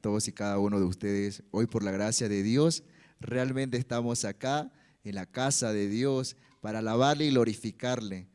todos y cada uno de ustedes. Hoy, por la gracia de Dios, realmente estamos acá en la casa de Dios para alabarle y glorificarle.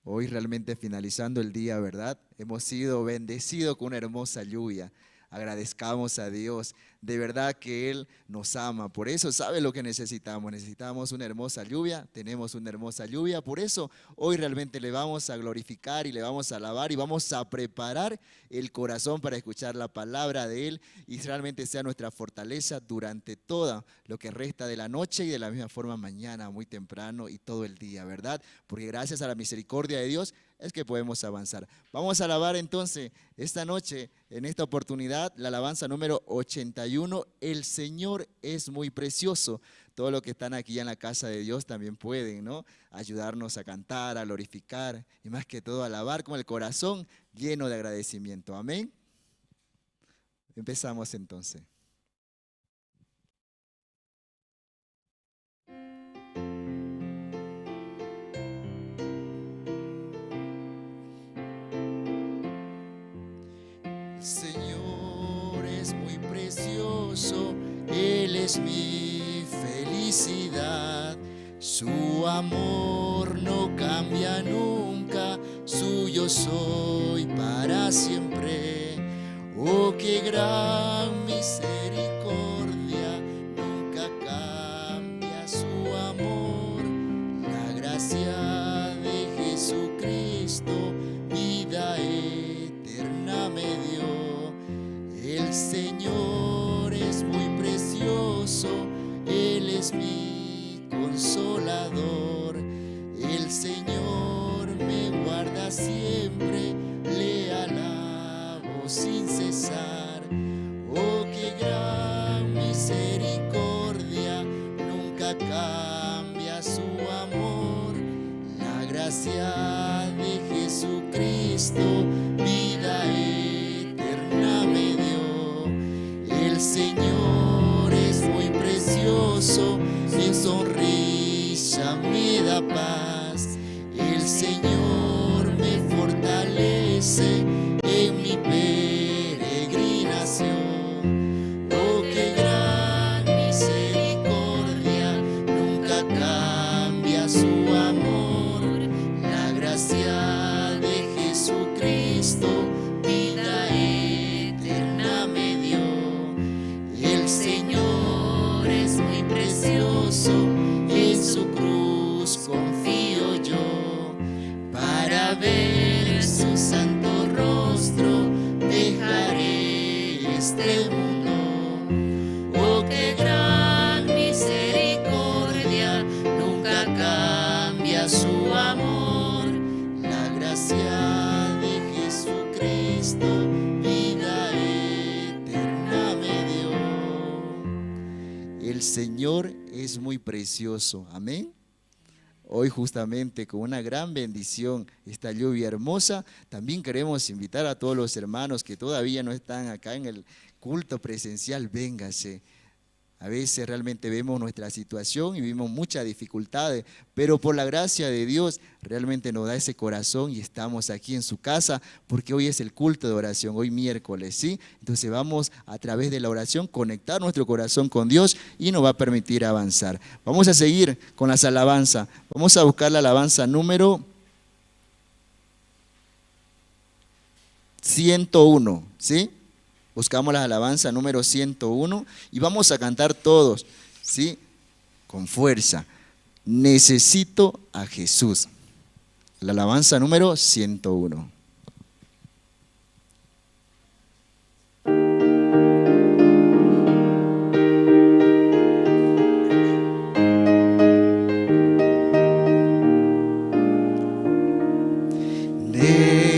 Hoy realmente finalizando el día, ¿verdad? Hemos sido bendecidos con una hermosa lluvia. Agradezcamos a Dios, de verdad que Él nos ama, por eso sabe lo que necesitamos una hermosa lluvia, tenemos una hermosa lluvia, por eso hoy realmente le vamos a glorificar y le vamos a alabar y vamos a preparar el corazón para escuchar la palabra de Él y realmente sea nuestra fortaleza durante todo lo que resta de la noche y de la misma forma mañana, muy temprano y todo el día, ¿verdad? Porque gracias a la misericordia de Dios es que podemos avanzar. Vamos a alabar entonces esta noche, en esta oportunidad, la alabanza número 81, El Señor es muy precioso. Todos los que están aquí en la casa de Dios también pueden, ¿no?, ayudarnos a cantar, a glorificar y más que todo a alabar con el corazón lleno de agradecimiento. Amén. Empezamos entonces. El Señor es muy precioso, Él es mi felicidad. Su amor no cambia nunca, suyo soy para siempre. Oh, qué gran misericordia, nunca cambia su amor. La gracia de Jesucristo, vida eterna me dio. El Señor es muy precioso, Él es mi consolador. El Señor me guarda siempre, le alabo sin cesar. Oh, qué gran misericordia, nunca cambia su amor. La gracia de Jesucristo, vida eterna me dio. El Señor es muy precioso, mi sonrisa me da paz. El Señor me fortalece en mi peregrinación. Oh, qué gran misericordia, nunca cambia su amor. La gracia de Jesucristo, vida eterna me dio. El Señor es muy precioso, en su cruz confío yo. Para ver su santo rostro dejaré este mundo. Oh, qué gran misericordia, nunca cambia su amor. La gracia de Jesucristo, vida eterna me dio. El Señor es muy precioso. Amén. Hoy justamente con una gran bendición, esta lluvia hermosa, también queremos invitar a todos los hermanos que todavía no están acá en el culto presencial, véngase. A veces realmente vemos nuestra situación y vivimos muchas dificultades, pero por la gracia de Dios realmente nos da ese corazón y estamos aquí en su casa porque hoy es el culto de oración, hoy miércoles, ¿sí? Entonces vamos a través de la oración conectar nuestro corazón con Dios y nos va a permitir avanzar. Vamos a seguir con las alabanzas. Vamos a buscar la alabanza número 101, ¿sí? Buscamos la alabanza número 101 y vamos a cantar todos, ¿sí?, con fuerza. Necesito a Jesús. La alabanza número 101.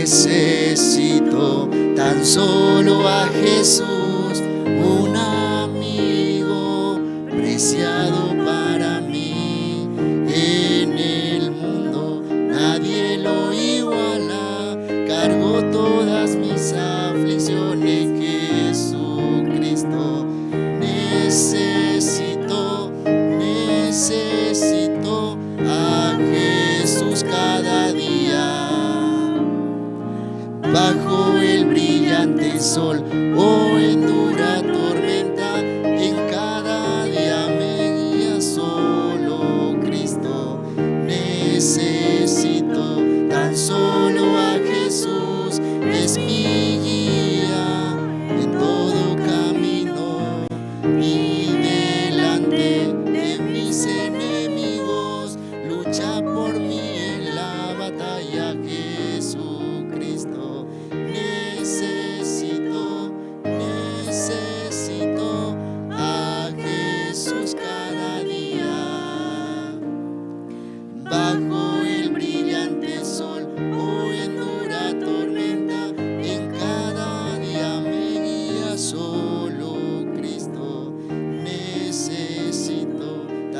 Necesito tan solo a Jesús, un amigo preciado para mí. En el mundo nadie lo iguala, cargo todas mis aflicciones, Jesucristo. Necesito a Jesús cada día. Bajo el brillante sol o en dura tormenta,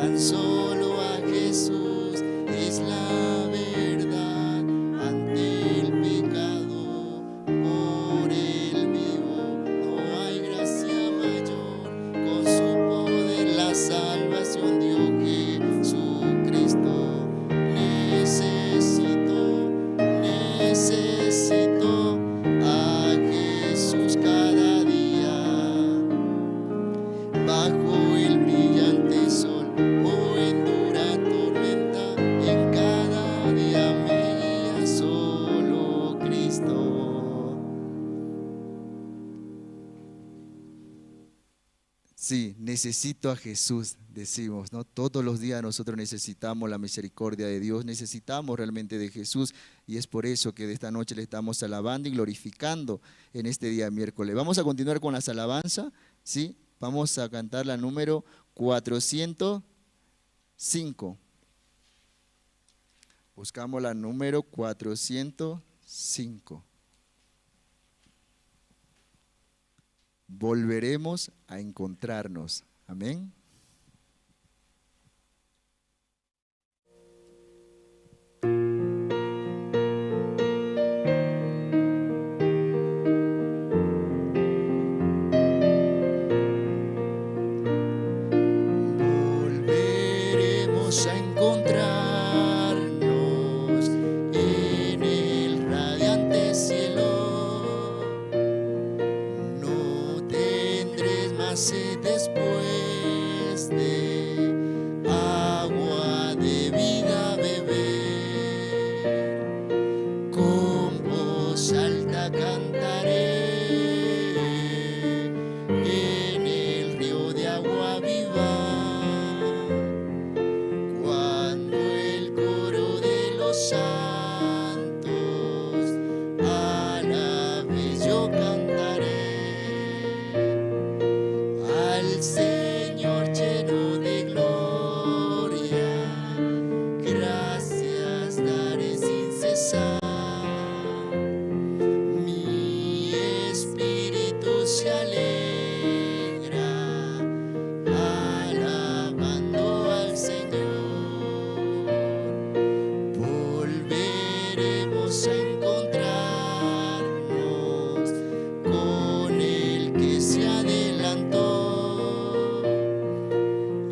tan solo a Jesús es la verdad ante el pecado. Por el vivo no hay gracia mayor, con su poder la salvación dio Jesucristo. Necesito a Jesús cada día. Bajo el brillante sol o en dura tormenta, en cada día me guía solo Cristo. Sí, necesito a Jesús, decimos, ¿no? Todos los días nosotros necesitamos la misericordia de Dios, necesitamos realmente de Jesús, y es por eso que de esta noche le estamos alabando y glorificando en este día miércoles. Vamos a continuar con las alabanzas, ¿sí? Vamos a cantar la número 405. Buscamos la número 405. Volveremos a encontrarnos. Amén. Volveremos a encontrarnos en el radiante cielo. No tendré más sed después de agua de vida beber. Con voz alta cantaré en el río de agua viva. Cuando el coro de los santos alabe, yo cantaré al Señor lleno de gloria, gracias daré sin cesar. Mi espíritu se alegra alabando al Señor. Volveremos a encontrarnos con el que se adelantó,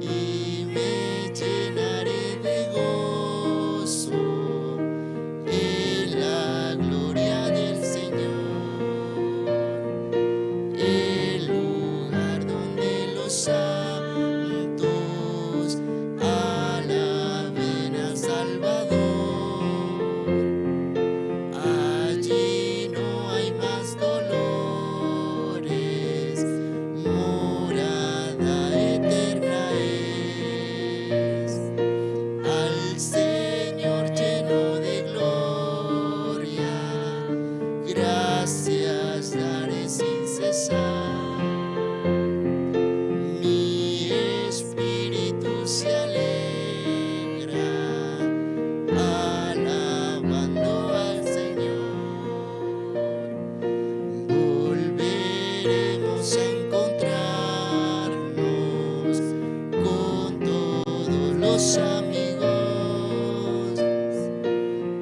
y me llenaré de gozo en la gloria del Señor, el lugar donde los santos alaben al Salvador. Allí no hay más dolores, morada eterna es. Al Señor lleno de gloria, gracias daré sin cesar. Mi espíritu se alegra alabando al Señor. Volveremos a encontrarnos con todos los amigos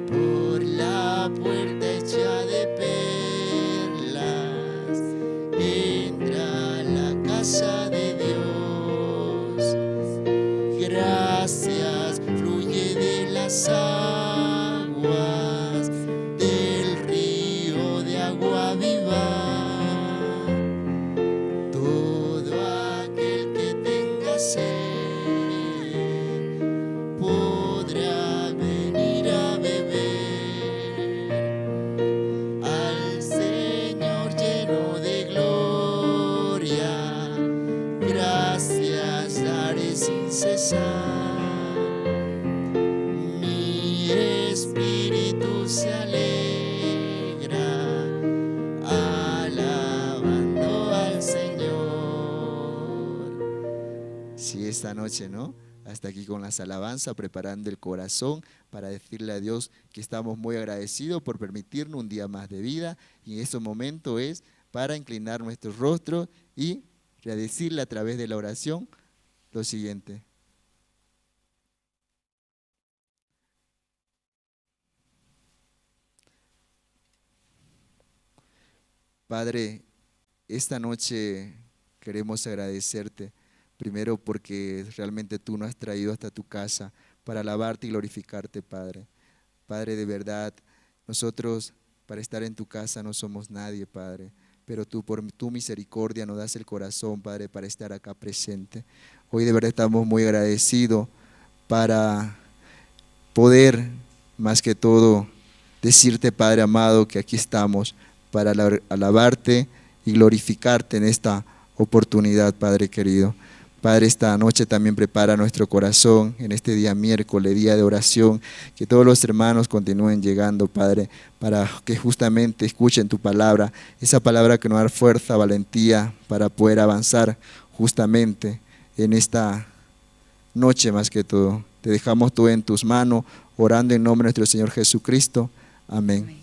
por la puerta hecha de perlas. Entra a la casa de Dios. Gracias fluye de las aguas del río de agua viva. Todo aquel que tenga sed podrá venir a beber. Al Señor lleno de gloria, gracias daré sin cesar. Mi espíritu se alegra alabando al Señor. Sí, esta noche, ¿no? Hasta aquí con las alabanzas, preparando el corazón para decirle a Dios que estamos muy agradecidos por permitirnos un día más de vida, y en este momento es para inclinar nuestros rostros y decirle a través de la oración lo siguiente. Padre, esta noche queremos agradecerte, primero porque realmente tú nos has traído hasta tu casa para alabarte y glorificarte, Padre. Padre, de verdad, nosotros para estar en tu casa no somos nadie, Padre, pero tú por tu misericordia nos das el corazón, Padre, para estar acá presente. Hoy de verdad estamos muy agradecidos para poder, más que todo, decirte, Padre amado, que aquí estamos para alabarte y glorificarte en esta oportunidad, Padre querido. Padre, esta noche también prepara nuestro corazón en este día miércoles, día de oración, que todos los hermanos continúen llegando, Padre, para que justamente escuchen tu palabra, esa palabra que nos da fuerza, valentía para poder avanzar justamente en esta noche más que todo. Te dejamos tú en tus manos, orando en nombre de nuestro Señor Jesucristo. Amén.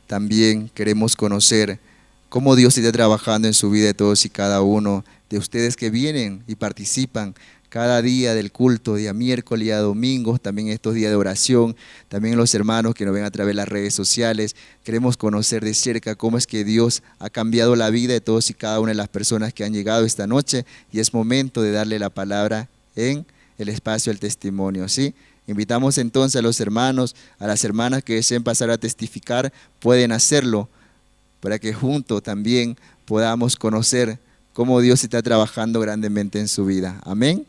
También queremos conocer cómo Dios está trabajando en su vida de todos y cada uno de ustedes que vienen y participan cada día del culto, día miércoles, día domingo, también estos días de oración, también los hermanos que nos ven a través de las redes sociales. Queremos conocer de cerca cómo es que Dios ha cambiado la vida de todos y cada una de las personas que han llegado esta noche, y es momento de darle la palabra en el espacio del testimonio, ¿sí? Invitamos entonces a los hermanos, a las hermanas que deseen pasar a testificar, pueden hacerlo, para que juntos también podamos conocer cómo Dios está trabajando grandemente en su vida. Amén.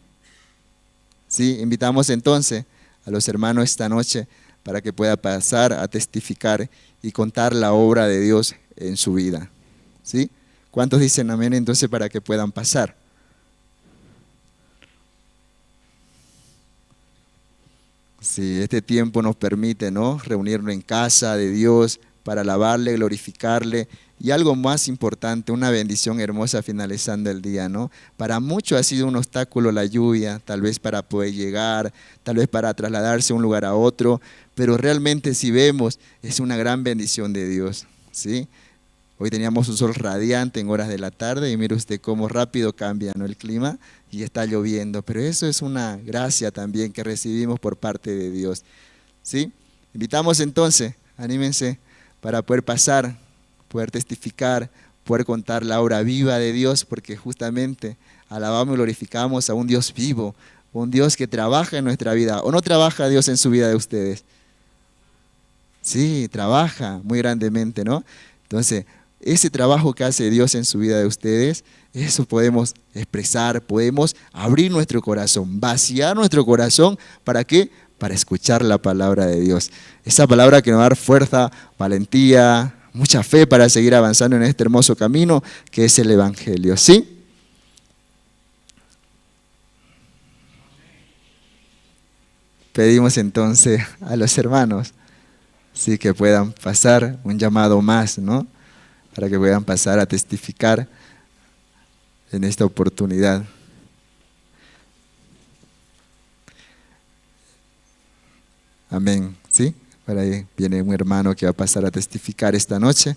Sí, invitamos entonces a los hermanos esta noche para que pueda pasar a testificar y contar la obra de Dios en su vida. ¿Sí? ¿Cuántos dicen amén entonces para que puedan pasar? Sí, este tiempo nos permite, ¿no?, reunirnos en casa de Dios para alabarle, glorificarle, y algo más importante, una bendición hermosa finalizando el día, ¿no? Para muchos ha sido un obstáculo la lluvia, tal vez para poder llegar, tal vez para trasladarse de un lugar a otro, pero realmente si vemos es una gran bendición de Dios, ¿sí? Hoy teníamos un sol radiante en horas de la tarde y mire usted cómo rápido cambia, ¿no?, el clima, y está lloviendo, pero eso es una gracia también que recibimos por parte de Dios, ¿sí? Invitamos entonces, anímense para poder pasar, poder testificar, poder contar la obra viva de Dios, porque justamente alabamos y glorificamos a un Dios vivo, un Dios que trabaja en nuestra vida. ¿O no trabaja Dios en su vida de ustedes? Sí, trabaja muy grandemente, ¿no? Entonces, ese trabajo que hace Dios en su vida de ustedes, eso podemos expresar, podemos abrir nuestro corazón, vaciar nuestro corazón. ¿Para qué? Para escuchar la palabra de Dios. Esa palabra que nos va a dar fuerza, valentía, mucha fe para seguir avanzando en este hermoso camino que es el Evangelio. ¿Sí? Pedimos entonces a los hermanos, sí, que puedan pasar un llamado más, ¿no?, para que puedan pasar a testificar en esta oportunidad. Amén, ¿sí? Por ahí viene un hermano que va a pasar a testificar esta noche.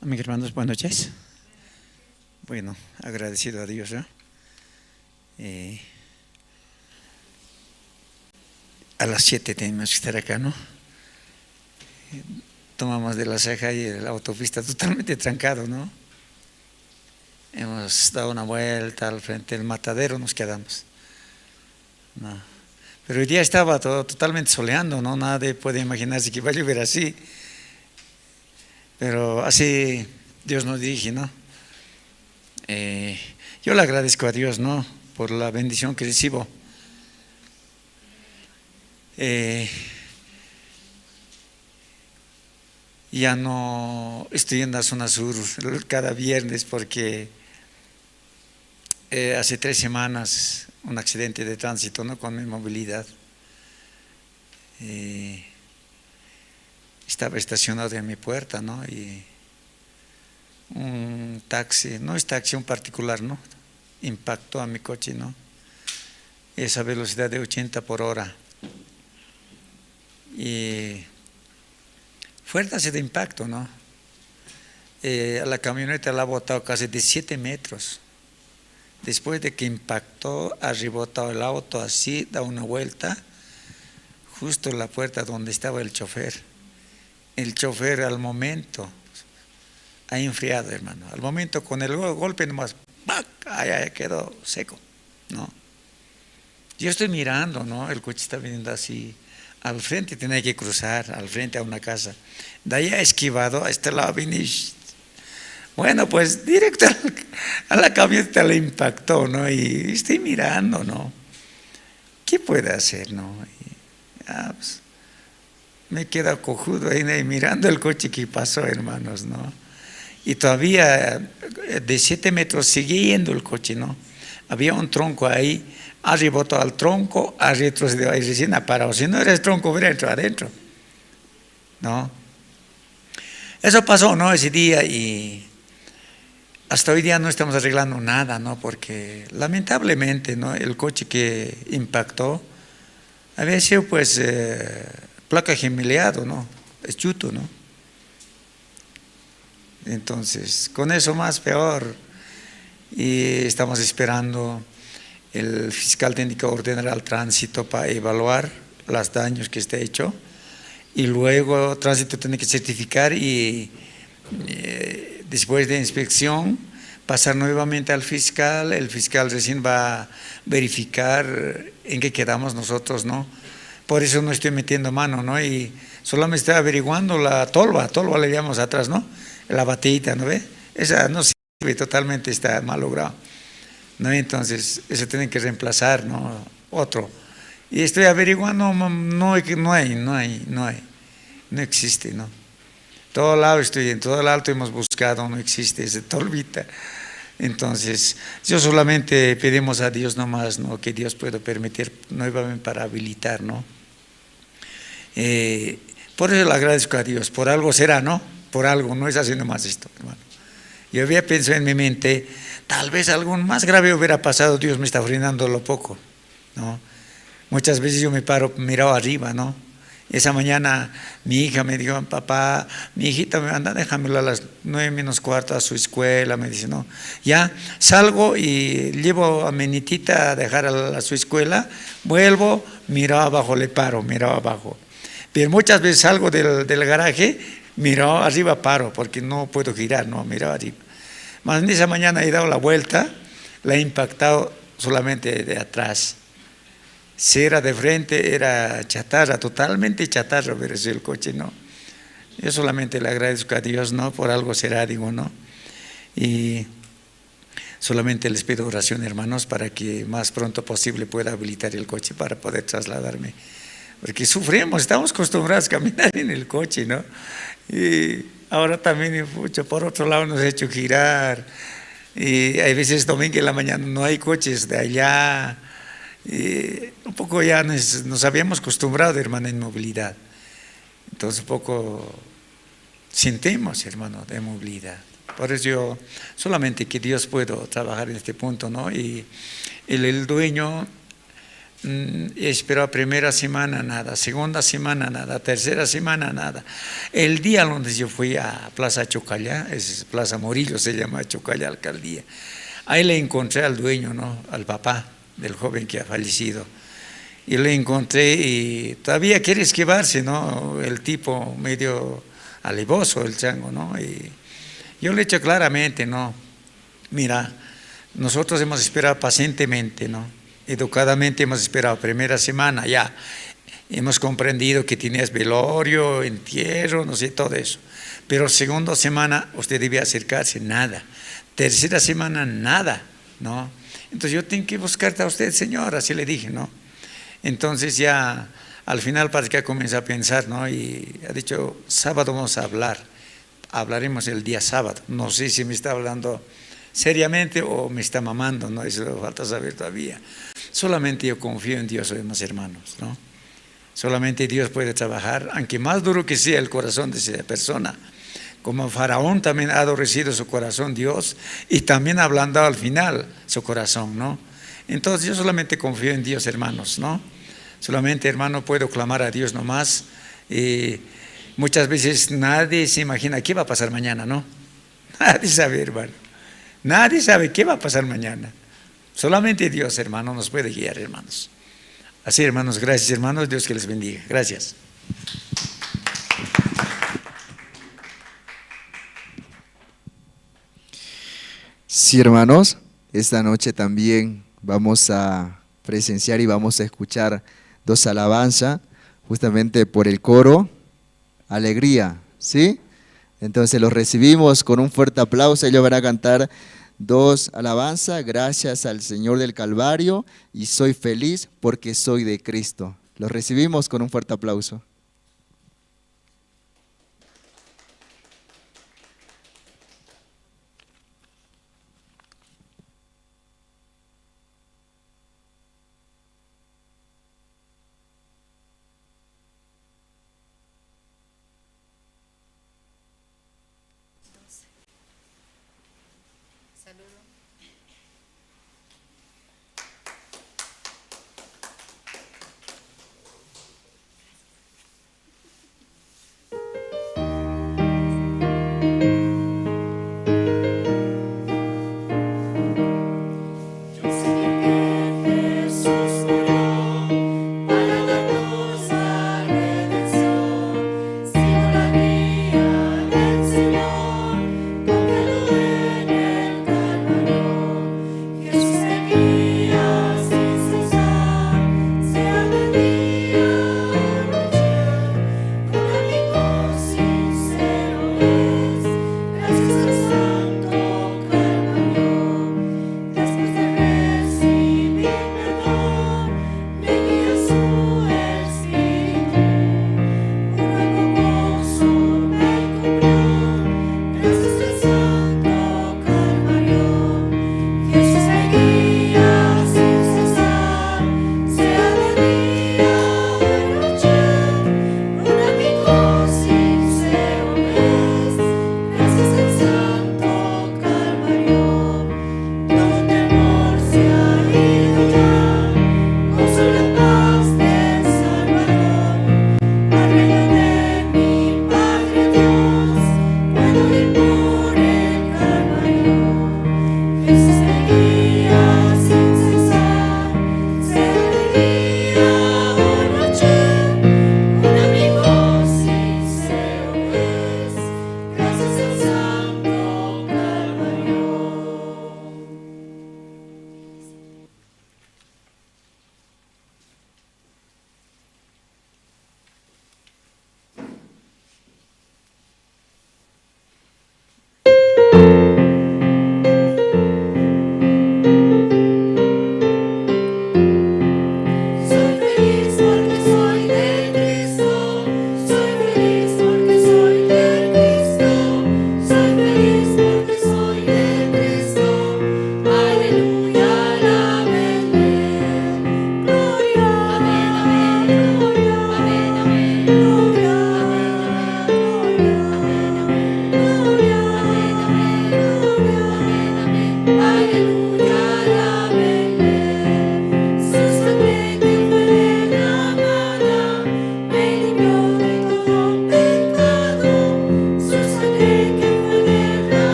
Amén, hermanos, buenas noches. Bueno, agradecido a Dios, ¿no? A las 7 tenemos que estar acá, ¿no? Tomamos de la ceja y la autopista totalmente trancado, ¿no? Hemos dado una vuelta al frente del matadero, nos quedamos, ¿no? Pero hoy día estaba todo totalmente soleando, ¿no? Nadie puede imaginarse que iba a llover así. Pero así Dios nos dirige, ¿no? Yo le agradezco a Dios, ¿no?, por la bendición que recibo. Ya no estoy en la zona sur cada viernes porque hace 3 semanas un accidente de tránsito, ¿no?, con mi movilidad. estaba estacionado en mi puerta, ¿no? Y un taxi, no es taxi, un particular, ¿no? Impactó a mi coche, ¿no? Esa velocidad de 80 por hora. Y fuerte de impacto, ¿no? A la camioneta la ha botado casi 17 metros. Después de que impactó, ha rebotado el auto así, da una vuelta, justo en la puerta donde estaba el chofer. El chofer al momento ha enfriado, hermano. Al momento con el golpe nomás, ¡pac! Ahí quedó seco, ¿no? Yo estoy mirando, ¿no? El coche está viniendo así. Al frente tenía que cruzar, al frente a una casa. De ahí ha esquivado, a este lado vine. Bueno, pues directo a la camioneta le impactó, ¿no? Y estoy mirando, ¿no? ¿Qué puede hacer, no? Pues, me quedo cojudo ahí mirando el coche que pasó, hermanos, ¿no? Y todavía de 7 metros sigue yendo el coche, ¿no? Había un tronco ahí, ha rebotado al tronco, ha retrocedido ahí, recién ha parado. Si no era el tronco, hubiera entrado adentro, ¿no? Eso pasó, ¿no? Ese día, y hasta hoy día no estamos arreglando nada, ¿no? Porque lamentablemente, ¿no? El coche que impactó había sido, pues, placa gemeleado, ¿no? Es chuto, ¿no? Entonces, con eso más peor. Y estamos esperando, el fiscal tiene que ordenar al tránsito para evaluar los daños que esté hecho, y luego el tránsito tiene que certificar y después de inspección pasar nuevamente al fiscal. El fiscal recién va a verificar en qué quedamos nosotros, ¿no? Por eso no estoy metiendo mano, ¿no? Y solamente estoy averiguando la tolva le llamamos atrás, ¿no? La batita, ¿no ve? Esa no sirve, totalmente está mal logrado, ¿no? Entonces, eso tienen que reemplazar, ¿no? Otro. Y estoy averiguando, no existe, ¿no? Todo lado en todo el alto hemos buscado, no existe esa tolvita. Entonces, yo solamente pedimos a Dios nomás, ¿no? Que Dios pueda permitir nuevamente para habilitar, ¿no? Por eso le agradezco a Dios, por algo será, ¿no? Por algo, no es haciendo más esto, hermano. Yo había pensado en mi mente, tal vez algo más grave hubiera pasado, Dios me está frenando lo poco, ¿no? Muchas veces yo me paro, mirado arriba, ¿no? Esa mañana mi hija me dijo, papá, mi hijita me anda, déjamela a las 9:45 a su escuela. Me dice, no, ya salgo y llevo a mi nietita a dejar a su escuela, vuelvo, miro abajo, le paro, miro abajo. Pero muchas veces salgo del garaje, miro arriba, paro, porque no puedo girar, no, miro arriba. Más en esa mañana he dado la vuelta, la he impactado solamente de atrás. Si era de frente, era chatarra, totalmente chatarra, pero si el coche no. Yo solamente le agradezco a Dios, ¿no? Por algo será, digo, ¿no? Y solamente les pido oración, hermanos, para que más pronto posible pueda habilitar el coche para poder trasladarme. Porque sufrimos, estamos acostumbrados a caminar en el coche, ¿no? Y ahora también, por otro lado, nos ha hecho girar. Y hay veces domingo en la mañana no hay coches de allá. Y un poco ya nos habíamos acostumbrado, hermano, en movilidad. Entonces un poco sentimos, hermano, de movilidad. Por eso yo, solamente que Dios pueda trabajar en este punto, ¿no? Y el dueño esperó primera semana nada, segunda semana nada, tercera semana nada. El día donde yo fui a Plaza Chocalla, es Plaza Morillo, se llama Chocalla Alcaldía, ahí le encontré al dueño, ¿no? Al papá del joven que ha fallecido, y le encontré y todavía quiere esquivarse, ¿no? El tipo medio alevoso, el chango, ¿no? Y yo le he dicho claramente, ¿no? Mira, nosotros hemos esperado pacientemente, ¿no? Educadamente hemos esperado primera semana, ya hemos comprendido que tienes velorio, entierro, no sé, todo eso, pero segunda semana usted debe acercarse, nada. Tercera semana, nada, ¿no? Entonces yo tengo que buscarte a usted, señor, así le dije, ¿no? Entonces ya al final parece que comienza a pensar, ¿no? Y ha dicho, sábado vamos a hablar, hablaremos el día sábado. No sé si me está hablando seriamente o me está mamando, ¿no? Eso falta saber todavía. Solamente yo confío en Dios, mis hermanos, ¿no? Solamente Dios puede trabajar, aunque más duro que sea el corazón de esa persona. Como Faraón también ha adormecido su corazón Dios y también ha ablandado al final su corazón, ¿no? Entonces yo solamente confío en Dios, hermanos, ¿no? Solamente, hermano, puedo clamar a Dios nomás. Muchas veces nadie se imagina qué va a pasar mañana, ¿no? Nadie sabe, hermano. Nadie sabe qué va a pasar mañana. Solamente Dios, hermano, nos puede guiar, hermanos. Así, hermanos, gracias, hermanos. Dios que les bendiga. Gracias. Sí, hermanos, esta noche también vamos a presenciar y vamos a escuchar dos alabanzas, justamente por el coro, Alegría, ¿sí? Entonces los recibimos con un fuerte aplauso. Ellos van a cantar dos alabanzas: Gracias al Señor del Calvario y Soy feliz porque soy de Cristo. Los recibimos con un fuerte aplauso. Sigo la guía del Señor, confiando en el Calvario.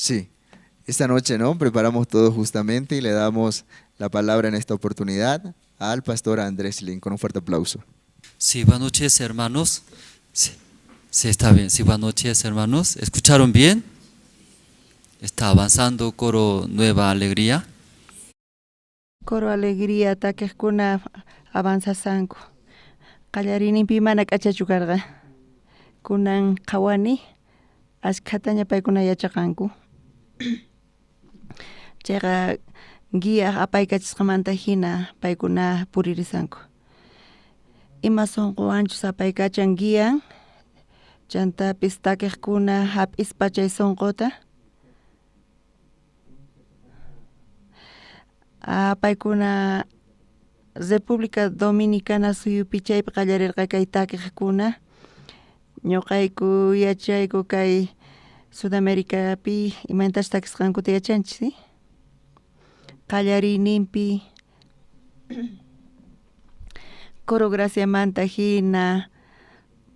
Sí, esta noche, ¿no? Preparamos todo justamente y le damos la palabra en esta oportunidad al pastor Andrés Lincoln. Un fuerte aplauso. Sí, buenas noches, hermanos. Sí, sí, está bien. Sí, buenas noches, hermanos. ¿Escucharon bien? Está avanzando coro Nueva Alegría. Coro alegría taquejkuna avanzasanku. Qallarinimpi mana k'achachukarqa. Kunan qhawani ashkhataña paykuna yachaqanku. Chayqa guía apaykachisqamanta hina paykuna puririsanku. Ima sunqu anchus apaykachan guían chantapis taquejkuna hap'ispa chay sunquta. Paykuna República Dominicana suyupi chaypi qallarirqa kay takiqkuna ñuqayku yachayku kay Sudamericapi imantash takisqankuta yachanchik, ¿sí? Qallariyninpi Coro Graciamanta hina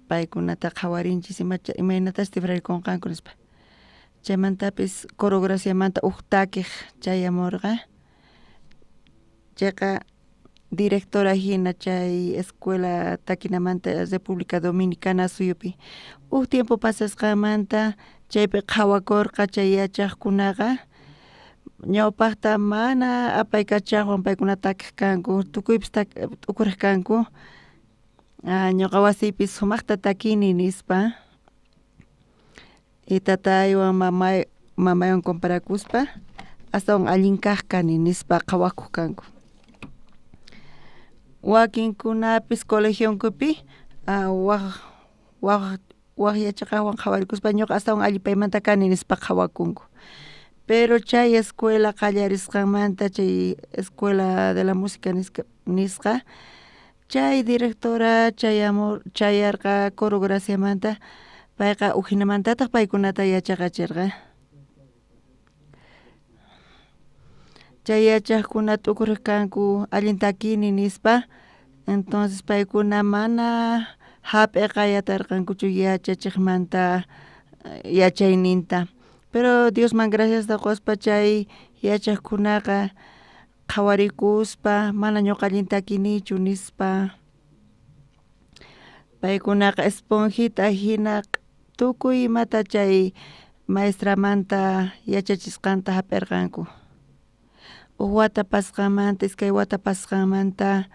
paykunata qhawarinchis imaynatash tifrarikunqanku nispa. Chaymantapis Coro Graciamanta huk takiq chayamurqa. Chayqa directora hina chay escuela takinamanta República Dominicana suyupi. Tiempo pasasqamanta chaypi qhawakurqa chay yachaqkunaqa ñawpaqta mana apaykachaqwan paykuna takiq kanku, tukuypis tukuriq kanku. Ñuqa wasiypi sumaqta takini nispa y tataywan mamaywan comparakuspa astawan allin kaq kani nispa qhawakuq kanku. Wakinkunapis colegionkupi waq yachaqaqwan qhawarikuspa ñuqa astawan alli paymanta kani nispa qhawakunku. Pero chay escuela qallarisqanmanta chay Escuela de la Música nisqa chay directora chayarqa Coro Graciamanta payqa ujinamantataq paykunata yachaqachirqa. Chay yachaqkuna tukuriq kanku allin takini nispa, entonces paykuna mana hap'iqa yatarqankuchu yachachiqmanta yachayninta. Pero Diosman graciasta quspa chay yachaqkunaqa qhawarikuspa mana ñuqa allin takinichu nispa paykunaqa esponjita hina tukuy imata chay maestramanta yachachisqanta hap'irqanku. Wata pasqamanta iskay wata pasqamanta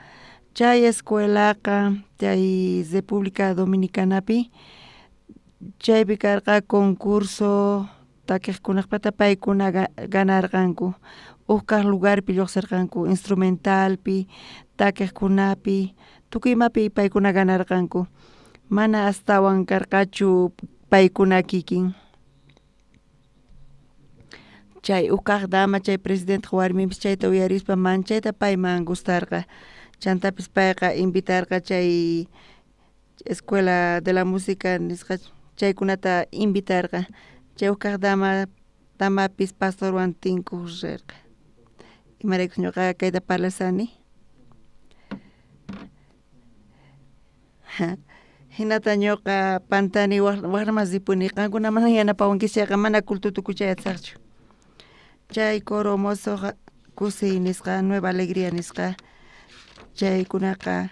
chay escuelaqa chay República Dominicanapi chaypi karqa concurso takiqkunapata paykuna ganarqanku. Kaq lugarpi lluqsirqanku instrumentalpi, takiqkunapi, tukuymapi paykuna ganarqanku. Mana astawan karqachu paykuna kikin. Chay kaq dama chay presidente warmimpis chayta uyarispa manchayta payman gustarqa. Chantapis payqa invitarqa chay Escuela de la Música nisqa chaykunata invitarqa. Chay kaq damapis pastorwan tinkuq rirqa. Imaraykus ñuqa kayta parlasani. Hinata ñuqa pantani waqramas ripuni qankuna mana yanapawankish chayqa mana cultutukuchayachaqchu. Chay coro mozoqa Kusi nisqa Nueva Alegría nisqa chaykunaqa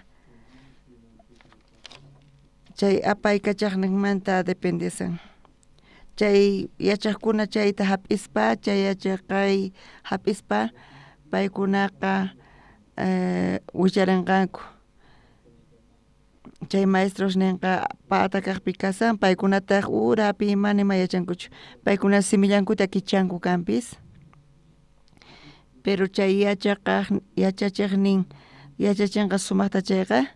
chay apaykachaqninmanta dependesan. Chay yachaqkuna chayta hap'ispa, chay yachaqay hap'ispa paykunaqa willarinqanku. Chay maestros ninqa pata kaqpi kasan paykunataq urapi manima yachankuchu. Paykuna simillankuta kichanku kanpis. Pero chay yachachiqnin yachachinqa sumaqta chayqa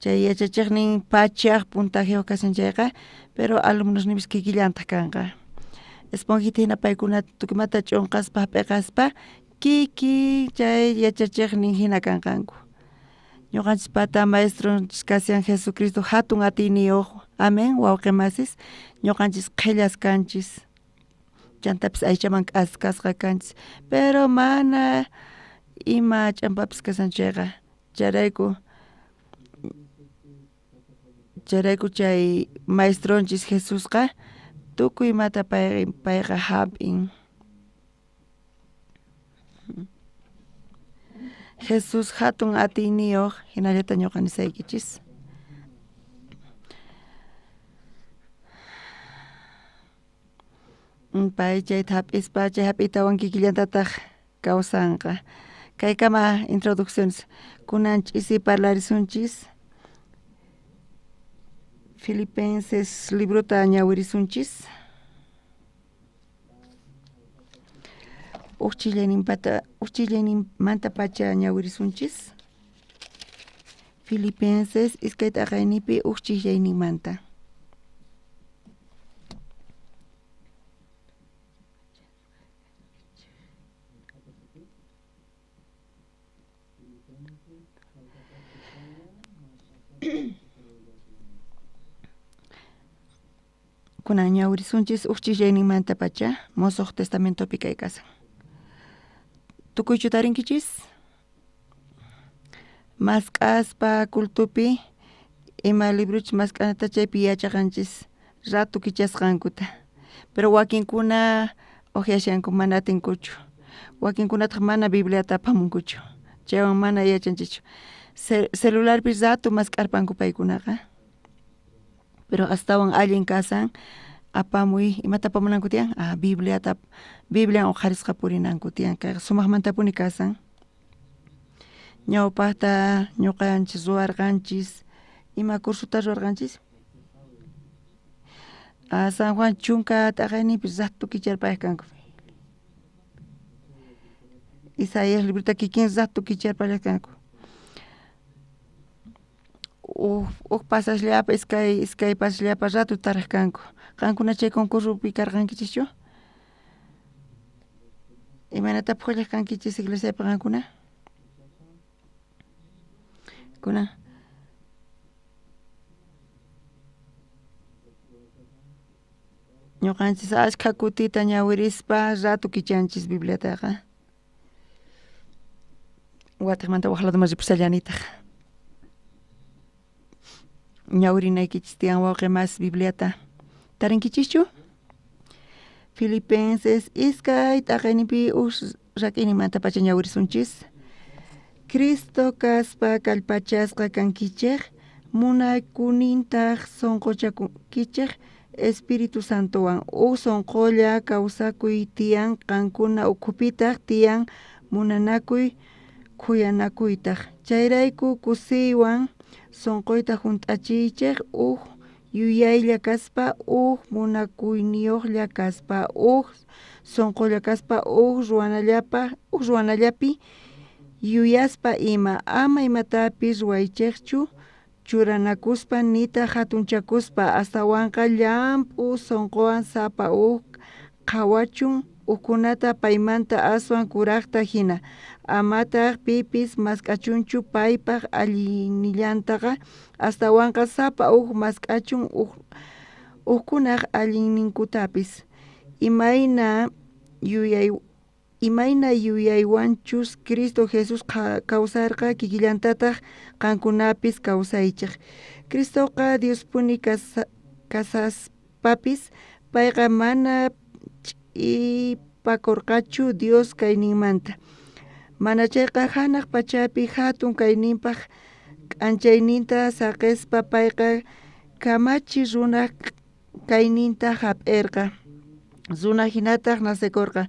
chay yachachiqnin pachaq puntaje kasan chayqa pero alumnosnimis kikillantaq kanqa. Esponjita hina paykuna tukuymanta ch'unqaspa hap'iqaspa kiki chay yachachiqnin hina kanqanku. Ñuqanchis pata maestro kasian Jesucristo hatun atiniyuq amén wawqimasis ñuqanchis qhillas kanchis. Chantapis aychaman k'askasqa kanchis pero mana ima ch'ampapis kasan chayqa. Charayku chay maestronchis Jesusqa tukuymata payqa hap'in Jesus hatun atiniyoq hinallata ñuqanisaykichis. Pay chayta hap'ispa chay hap'iytawan kikillantataq kawsanqa. Kaykama introducciones kunanchis y parlarisunchis Filipenses libruta ñawirisunchis. Uchillayninmanta pacha ñawirisunchis. Filipenses iskayta aqaynipi uchillayninmanta. Kunan ñawirisunchis uchillayninmanta pacha Mosoq Testamentopi kaykasan. Tukuychu tarinkichis mask'aspa cultupi ima libruchis mask'anata chaypi yachaqanchis ratu kichasqankuta, pero wakinkuna ojeashanku mana atinkuchu, wakinkunataq mana Bibliata apamunkuchu, chaywan mana yachanchichu. Celularpi ratu mask'arpanku paykunaqa, pero astawan allin kasan apamuy imata apamunanku tiyan Biblia uqarisqa purinanku tiyan kay sumaqmantapuni kasan ñawpaqta ñuqanchis ruwarqanchis ima cursuta ruwarqanchis San Juan chunka taqaynipi ratu kicharpayaq kanku, Isaías libruta kikin ratu kicharpayaq kanku, pasashllapa iskay pasashllapa ratu taraq kanku. Qankuna chay concursopi karqankichischu? Imanata puqllaq kankichis iglesiapi qankuna? Kuna ñuqanchis ashka kutita ñawirispa ratu kichanchis Bibliataqa. Wataqmanta waqladama ripusallanitaq. Ñawirinaykichis tiyan wawqi mas Bibliata. Tarinkichischu? Filipenses iskay taqaynipi rak'inimanta pacha ñawirisunchis. Cristo kaspa kallpachasqa kankichik, munaykunintaq sonqochakichik Espíritu Santowan sonqolla kawsakuy tiyan qankuna ukhupitaq tiyan munanakuy khuyanakuytaq. Chayrayku kusiywan sonqoyta hunt'achichik yuyaylla kaspa munakuyniyuqlla kaspa sonqolla kaspa ruwanallapi yuyaspa ama imatapis ruwaychikchu churanakuspa nita hatunchakuspa astawanqa llampu sonqowan sapa qhawachun kunata paymanta aswan kuraqta hina amataq pipis mask'achunchu paypaq allinillantaqa astawanqa sapa mask'achun kunaq allinninkutapis imayna yuyaywanchus Cristo Jesús kawsarqa kikillantataq qankunapis kawsaychik. Cristoqa Diospuni kasaspapis payqa mana ch'ipakurqachu Dios kayninmanta. Mana chayqa hanaq pachapi hatun kayninpaq k'anchayninta saqispa payqa kamachi runa kayninta hap'irqa. Runa hinataq nasikurqa.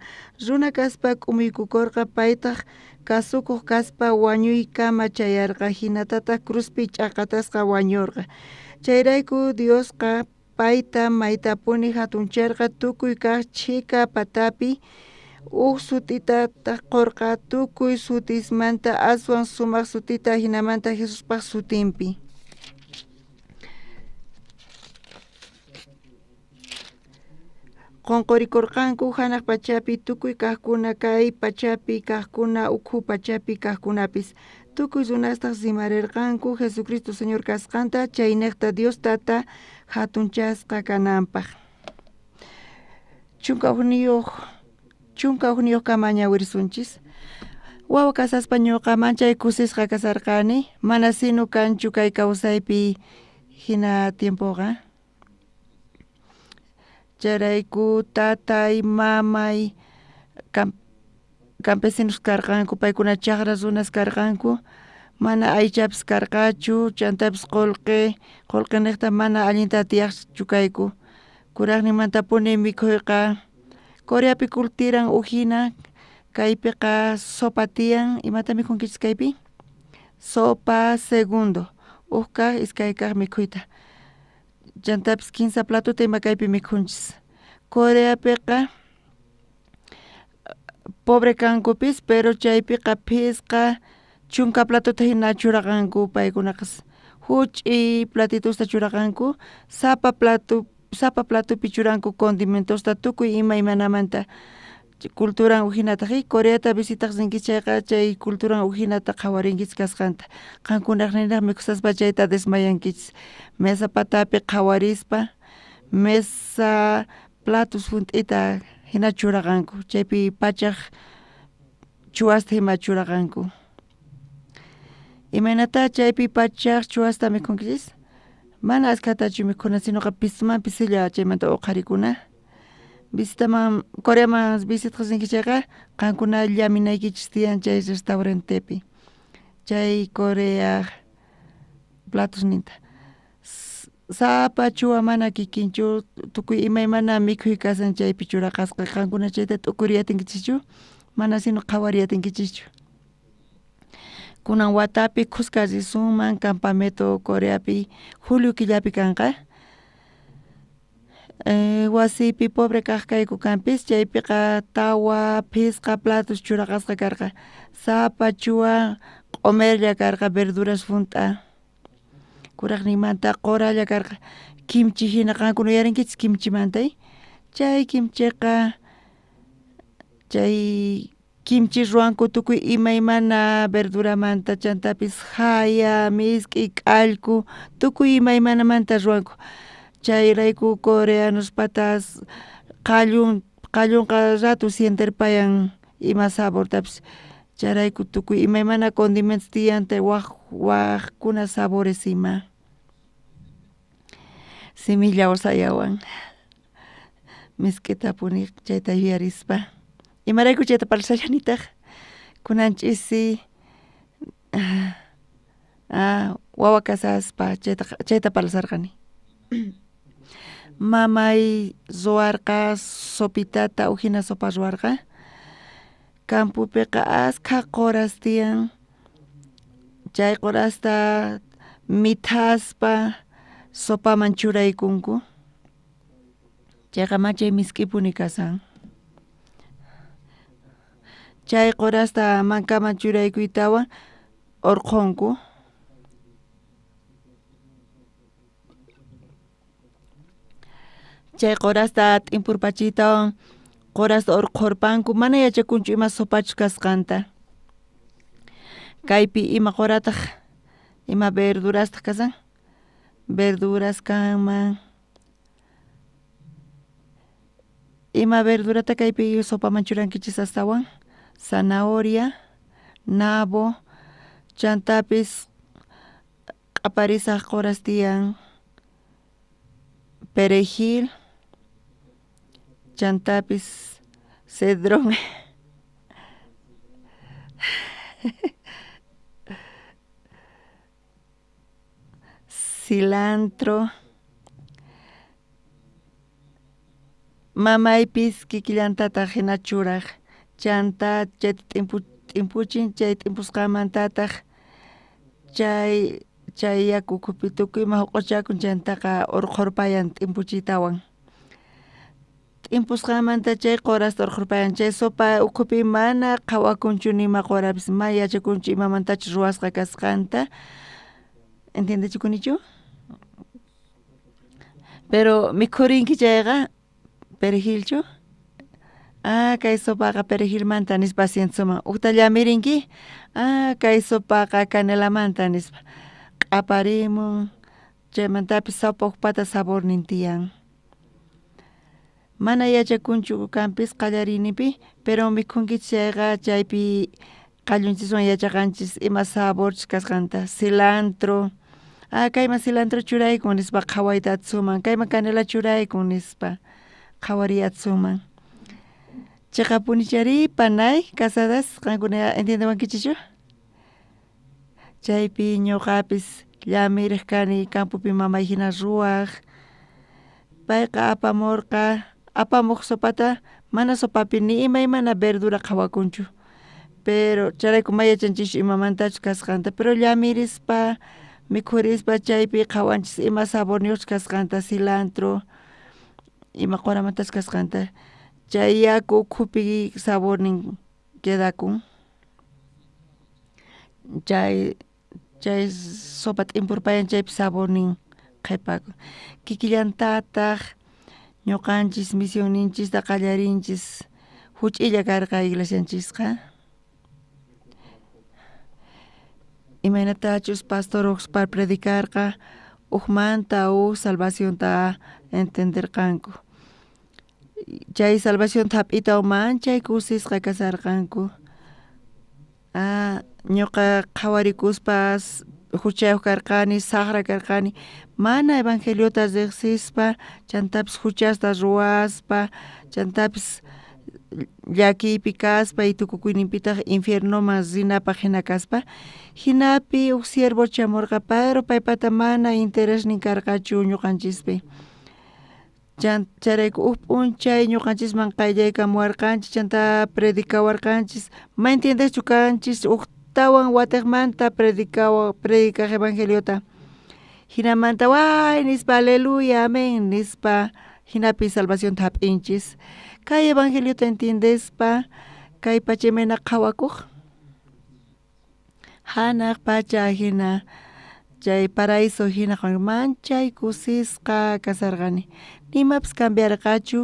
Runa kaspa k'umuykukurqa paytaq kasukuq kaspa wañuykama chayarqa hinatataq cruzpi ch'aqatasqa wañurqa. Chayrayku Diosqa payta maytapuni hatuncharqa tukuy kaq chika patapi sutita qurqa tukuy sutismanta aswan sumaq sutita hinamanta Jesuspaq sutinpi. Qunqurikurqanku hanaq pachapi tukuy kaqkuna kay pachapi kaqkuna ukhu pachapi kaqkunapis tukuy runastaq rimarirqanku Jesucristo Señor kasqanta chayniqta Dios tata hatunchasqa kananpaq. Chunka ugniyuq kama ñawirisunchis. Wawa kasaspa ñuqa manchay kusisqa kasarqani mana sinu kanchu kay kawsaypi hina tiempoqa. Chayrayku tatay mamay campesinos karqanku, paykuna chaqra runas karqanku, mana aychapas karqachu, chantapis qullqi niqta mana allinta tiyaqchu kayku. Kuraqnimantapuni mikhuyqa Coreapi kultiran ujina, kaypiqa sopa tiyan, imata mikhunkichis kaypi? Sopa segundo, ujkaq iskaykaq mikhuyta. Chantapis 15 platuta ima kaypi mikhunchis. Coreapiqa pobre kankupis, pero chaypiqa phisqa chunka platuta hina churaqanku paykunaqas. Huch'y platitusta churaqanku, sapa platupi churanku condimentosta tukuy imaymanamanta culturan ujinata Coreata visitaq rinkichis chayqa chay culturan ujinata qhawarinkichis kasqanta qankunaq ninaq mikusaspa chayta desmayankichis mesa patapi qhawarispa mesa platos hunt'ita hina churaqanku chaypi pachaq chuwasta ima churaqanku imaynata chaypi pachaq chuwasta mikhunkichis mana askatachu mikhuna sinoqa pismanpi silla chaymanta uqharikuna visitaman Coreaman visitaq rinkichayqa qankuna llaminaykichis tiyan chay restaurantepi chay Corea platos ninta sapa chuwa mana kikinchu tukuy imaymana mikhuy kasan chaypi churaqasqa qankuna chayta t'ukuriyatinkichikchu mana sino qhawariyatinkichischu kunan watapi Qusqu risunman campamento Coreapi julio killapi kanqa wasipi pobre kaq kayku kanpis chaypiqa tawa phisqa platos churaqasqa karqa sapa chuwa q'umirlla karqa verduras hunt'a kuraqnimanta qoralla karqa kimchi hina qankuna uyarinkichis kimchimantay chay kimchiqa chay kimchi ruwanku tukuy imaymana verduramanta chantapis haya, misk'i, k'allku tukuy imaymanamanta ruwanku chayrayku coreanos patas qallunqa ratu sienterpayan ima sabortapis chayrayku tukuy imaymana condimentos tiyanta waqkuna sabores ima similla usayawan misk'itapuni chayta yuyarispa imarayku chayta parlashallanitaq kunanchisi wawa kasaspa chayta parlasarqani mamay ruwarqa sopitata ujina sopa ruwarqa campupiqa askha qoras tiyan chay qorasta mithaspa sopaman churaykunku chayqa machay misk'ipuni kasan chay qorasta mankaman churaykuytawan urqunku chay qorasta t'inpurpachiytawan qorasta urqurpanku mana yachakunchu ima sopachus kasqanta kaypi ima qorataq ima verdurastaq kasan verduras kanman ima verdurata kaypi sopaman churankichis astawan zanahoria, nabo, chantapis q'aparisaq qoras tiyan perejil, chantapis cedrón cilantro mamaypis kikillantataq hina churaq chanta chay t'impuchin chay t'impusqamantataq chay yaku ukhupi tukuyman huq'uchakun chantaqa urqurpayan t'impuchiytawan t'impusqamanta chay qorasta urqurpayan chay sopa ukhupi mana qhawakunchu nima qorapis ma yachakunchu imamantachus ruwasqa kasqanta ¿entiendechukunichu? Pero mikhurinki chayqa perejilchu kay sopaqa perejilmanta nispa asientoman ukta llamirinki kay sopaqa canelamanta nispa q'aparimun chaymantapis sopa ukpata sabor nin tiyan mana yachakunchu kanpis qallarinipi pero mikhunkichis chayqa chaypi qallunchikwan yachaqanchis ima saborchis kasqanta cilantro kayman cilantro churaykun nispa qhawayta atzuman kayman canela churaykun nispa qhawariyatzuman chaqapunichari panay casadas qankuna entiendewankichchu chaypi ñuqapis llamirij kani campopi mamay hina ruwaq payqa apamuq sopata mana sopapi ni imaymana verdura qhawakunchu pero charayku mayachanchis imamantachus kasqanta pero llamirispa mikhurispa chaypi qhawanchis ima saborniyuq kasqanta cilantro ima quramantas kasqanta chay yaku ukhupi sabornin quedakun chay sopa t'impupayan chaypi sabornin qhipakun kikillantataq ñuqanchis misionninchista qallarinchis huch'illa karqa iglesianchisqa imaynatachus pastor uqspar predicarqa uqmanta salvacionta entenderqanku chay salvación hap'ita umanchay kusisqa kasarqanku ñuqa qhawarikuspas huchayuq karqani saqra karqani mana evangeliota riqsispa chantapis huchasta ruwaspa chantapis llakiypi kaspa y tukukuyninpitaq infiernoman rinapaq hina kaspa hinapi uq siervo chamurqa pero paypata mana interesnin karqachu ñuqanchispi charayku uq p'unchay ñuqanchisman qayllaykamuwarqanchis chanta predicawarqanchis ma entiendeschu kanchis uqtawan watiqmanta predicaq evangeliota hinamanta way nispa aleluya amén nispa hinapi salvación hap'inchis kay evangeliota entiendespa kay pachamena qhawakuq hanaq pacha hina chay paraíso hina manchay kusisqa kasarqani nimapis cambiarqachu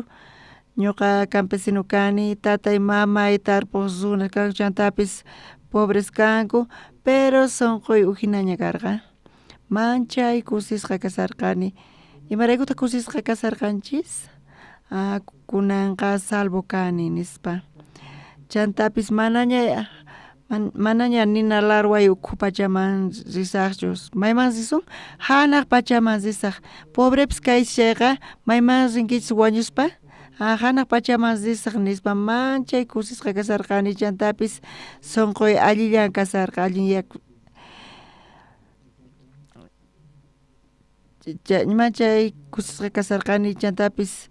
ñuqa campesino kani tatay mamay tarpuq runa kanku chantapis pobres kanku pero sunquy uhinaña karqa manchay kusisqa kasarqani imaraykuta kusisqa kasarqanchis kunanqa salvo kani nispa chantapis manaña nina larway ukhu pachaman risaqchu mayman risun hanaq pachaman risaq pobrepis kaychayqa mayman rinkichis wañuspa hanaq pachaman risaq nispa manchay kusisqa kasarqani chantapis sunquy allillan kasarqa allin yaku manchay kusisqa kasarqani chantapis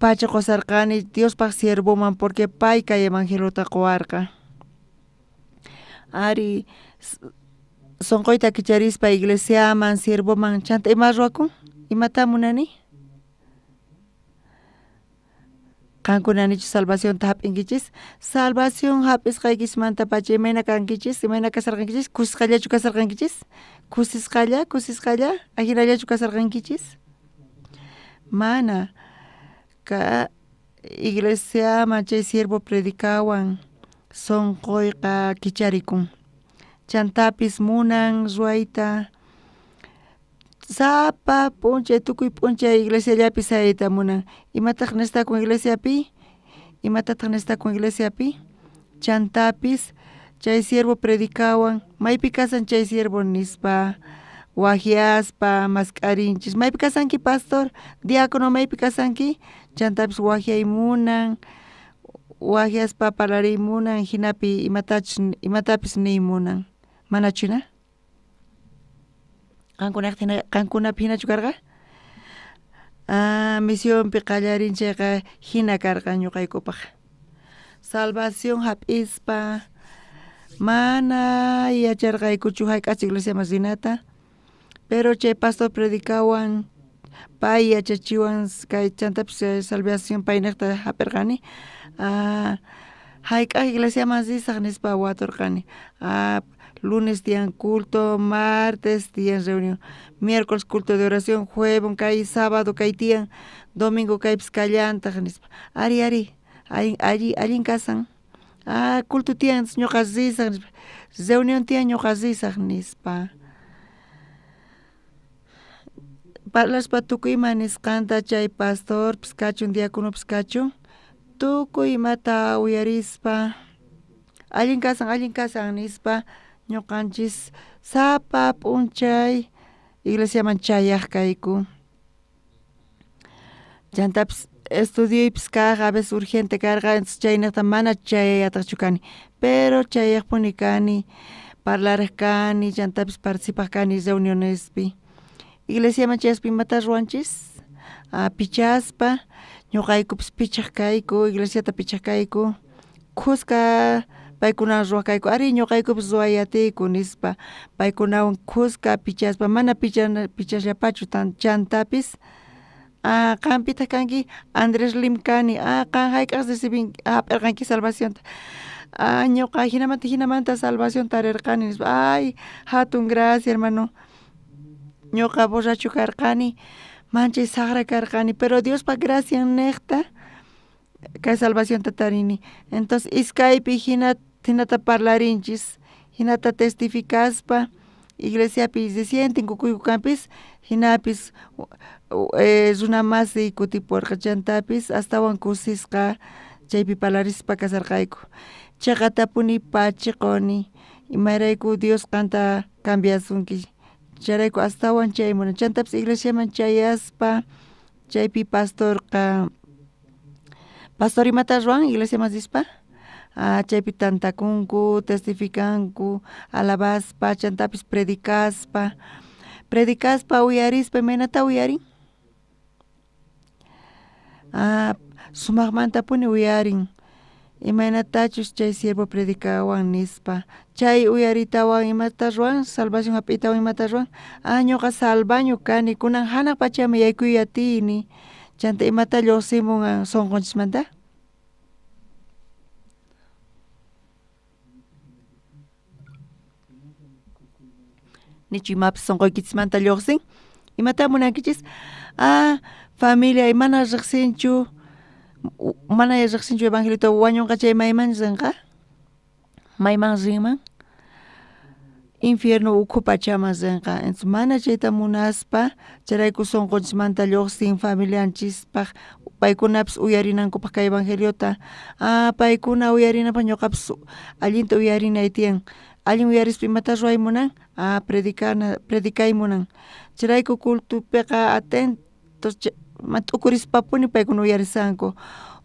pacha qusarqani Diospaq siervoman porque pay kay evangelota quwarqa ari sunquyta kicharispa iglesiaman siervoman chanta ima ruwakun imata munani qankunanichus salvación hap'inkichis salvación hap'isqaykismanta pacha imayna kankichis imayna kasarqankichis kusisqallachu kasarqankichis kusisqalla ajinallachu kasarqankichis mana iglesiaman chay siervo predicawan sunquyqa kicharikun chantapis munan ruwayta sapa p'unchay tukuy p'unchay iglesiallapi sayayta munan imataq nistakun iglesiapi chantapis chay siervo predicawan maypi kasan chay siervo nispa wajiaspa mascarinchis maypi kasanki pastor diácono maypi kasanki chantapis wajiaymunan wajiaspa parlariymunan hinapi imatapis niymunan manachuna qankunapi hinachu karqa misionpi qallarinchayqa hina karqa ñuqaykupaq salvación hap'ispa mana yacharqaykuchu hayk'achik iglesiaman rinata pero chay pastor predicawan pay yachachiwan kay chantapis salvación paynaqta hap'irqani hayk'aq iglesiaman risaq nispa waturqani lunes tiyan culto martes tiyan reunión miércoles culto de oración jueves kay sábado kay tiyan domingo kaypis kallantaq nispa ari allin kasan culto tiyan ñuqa risaq nispa reunión tiyan ñuqa risaq nispa parlaspa tukuyman nisqanta chay pastor kachun diáconopis kachun tukuy imata uyarispa allin kasan nispa ñuqanchis sapa p'unchay iglesiaman chayaq kayku chantapis estudios a veces urgente carga, chaynata mana chayata chukani, pero chayakpuni kani, parlares kani, chantapis participas kani reunionespi. Iglesia manchaspi mata ruanchis, pichaspa, ñuqaykupis pichakayku, iglesiata pichakayku, kuska paykuna ruwakayku, ari ñuqaykupis ruwayatiku nispa, paykunawan kuska pichaspa, mana pichasllapachu chantapis, qampita kanki Andrés Lim kani, qan hayk'as recibin hap'irqanki salvación, ñuqa hinamanta salvación tarirqani nispa, ay hatun gracias hermano, ñuqa borracho karqani, manchay saqra karqani, pero Diospa gracia necta kay salvación tarini. Entonces iskaypi hinata parlarinchis, hinata testificaspa, iglesiapi se sienten kukuykukampis, hinapis runamasi kutiporqa chantapis astawan kusisqa chaypi parlarispa kasarqayku. Chayqa tapuni pachiquni, imarayku Dios qanta cambiasunki. Charayku astawan chaymuna, chantapis iglesiaman chayaspa, chaypi pastor imata ruan iglesiaman sispa, chaypi tantakunku, testificanku, alabaspa, chantapis predicaspa uyarispa, imaynata uyarin, sumaqmantapuni uyarin, imaynatachus chay siervo predicawan nispa, chay uyaritawan imata ruan, salvación hap'itawan imata ruan, ñuqa salvaño kani, kunan hanaq pachami yaykuyatini, chanta imata lluqsimun sonqonchismanta. Nichu imapis sonqoykichismanta lluqsin, imata munankichis, familia imana riqsinchu, mana riqsinchu evangelito wañunqa chay mayman rinqa, mayman rinman, infierno ukhu pachaman rinqa, entonces mana chayta munaspa, charayku sonqonchismanta lluqsin familianchispaq, paykunapis uyarinankupak kay evangeliota, paykuna uyarinapaq ñuqapis allinta uyarinay tiyan, allin uyarispa imata ruwaymunan, predicaymunan, charayku cultupiqa atentos t'ukurisapuni paykuna uyarisanku,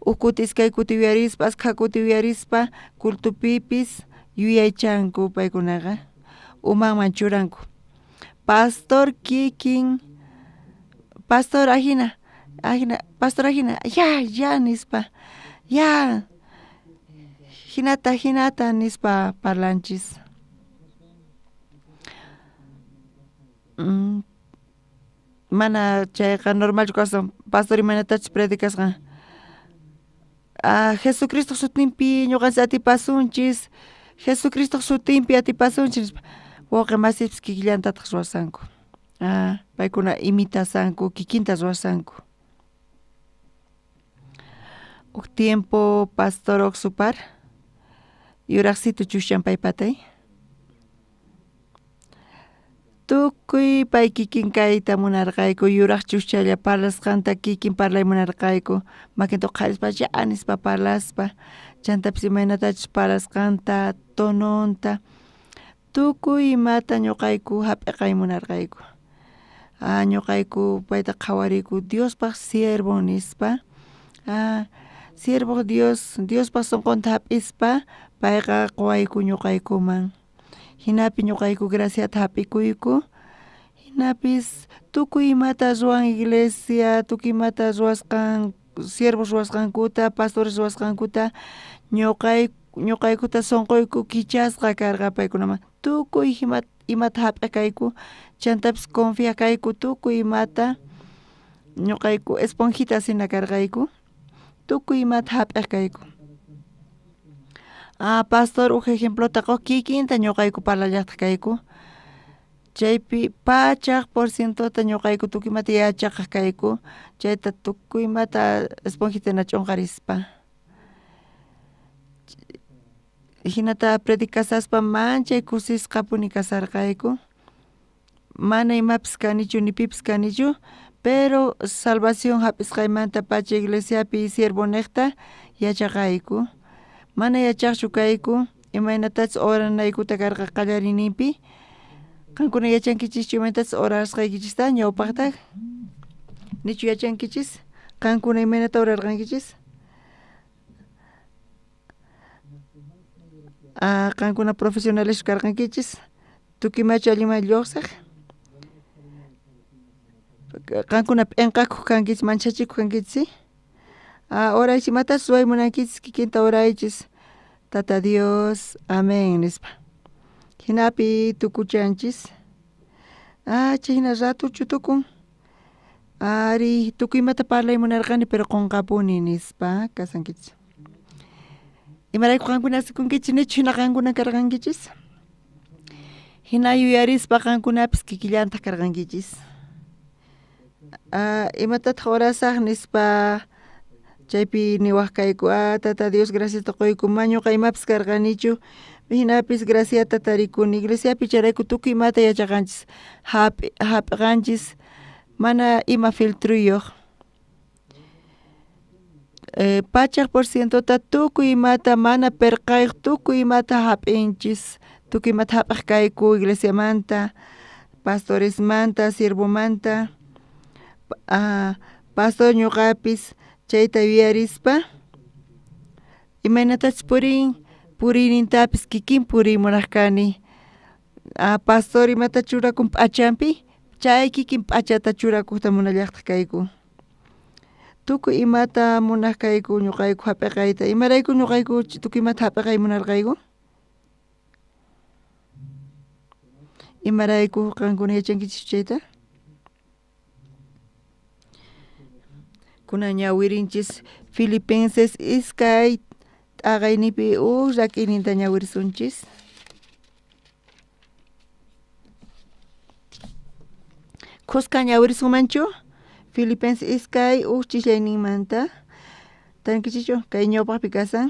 ukuti iskay kuti uyarispa, askha kuti uyarispa, cultupipis yuyaychanku paykunaqa, umanman churanku. Pastor kikin, pastor ajina, ya nispa, ya hinata nispa parlanchis. Mana chayqa normal kasan, pastor imanatachis predicasqa, Jesucristo sutinpi ñuqanchis atipasunchis, Jesucristo sutinpi atipasunchis, wawqi masipis kikillantataq ruwasanku, paykuna imitasanku, kikinta ruwasanku. Uk tiempo pastor oksupar, yuraqsitu chushan paypatay, tukuy pay kikin kayta munarqayku, yuraq chushchalla parlasqanta kikin parlay munarqayku, makinto qharispa ya nispa parlaspa, chantapis imaynatachus parlasqanta, tononta, tukuy imata ñuqayku hap'iqay munarqayku, ñuqayku payta qhawariyku Diospaq siervo nispa, siervo Diospaq sunqunta hap'ispa, payqa quwayku ñuqaykuman, hinapi ñuqayku graciata hap'ikuyku, hinapis tukuy imata ruwan iglesia, tukuy imata ruwasqan, siervos ruwasqankuta, pastores ruwasqankuta, ñuqaykuta sunquyku kichasqa karqa paykunaman, tukuy imata hap'ikayku, chantapis confiakayku tukuy imata, ñuqayku esponjita sina karqayku, tukuy imata hap'ikayku. Pastor uk ejemplota kikinta ñuqayku parlallaqta kayku, chaypi pachaq porcientota ñuqayku tukuymata yachaqa kayku, chayta tukuymata esponjitana ch'unqarispa, hinata predicasaspa manchay kusisqapuni kasarqayku, mana imapis kanichu ni pipis kanichu, pero salvación hap'isqaymanta pacha iglesiapi siervo niqta yachaqayku, mana yachaqchu kayku, imaynatachus oranaykuta karqa qallariyninpi, qankuna yachankichis imaytatas orasqaykichista ñawpaqta, nichu yachankichis, qankuna imaynata urarqankichis? Qankuna profesionales karqankichis? Tukimachu allima lluqsaq? Qankuna p'inqakuq kankichis, manchachikuq kankichis? Oraychis imatas suwaymunankichis kikinta oraychis Tata Dios, amén nispa. Hinapi tukuchanchis. Chayhina ratuchu tukun. Ari tukuymata parlaymunarqani pero qunqapuni nispa kasankichis. Imarayku qankuna asikunkichis nichu hina qankuna karqankichis? Hina yuyarispa qankunapis kikillantaq karqankichis. Imatataq orasaq nispa chaypi niwaqkayku Tata Dios gracias tuquyku ñuqa imapis karqanichu hinapis graciata tarikuni iglesiapi charayku tukuy imata yachaqanchis hap'qanchis mana ima filtruyuq pachaq porcientota tukuy imata mana perqayuq tukuy imata hap'inchis tukuy imata hap'aq kayku iglesiamanta pastoresmanta siervomanta pastor ñuqapis chayta yuyarispa imaynatachis purinintapis kikin purimunarqani pastor imata churakun p'achanpi chay kikin p'achata churakuqta munallaqta kayku tukuy imata munaq kayku ñuqayku hap'iqayta imarayku ñuqayku tukuy imata hap'iqay munarqayku imarayku qankuna yachankichis chayta kuna ñawirinchis Filipenses iskay t'aqaynipi rak'ininta ñawirsunchis qusqa ñawirsunmanchu Filipenses iskay chishayninmanta tankichichu kay ñawpaqpi kasan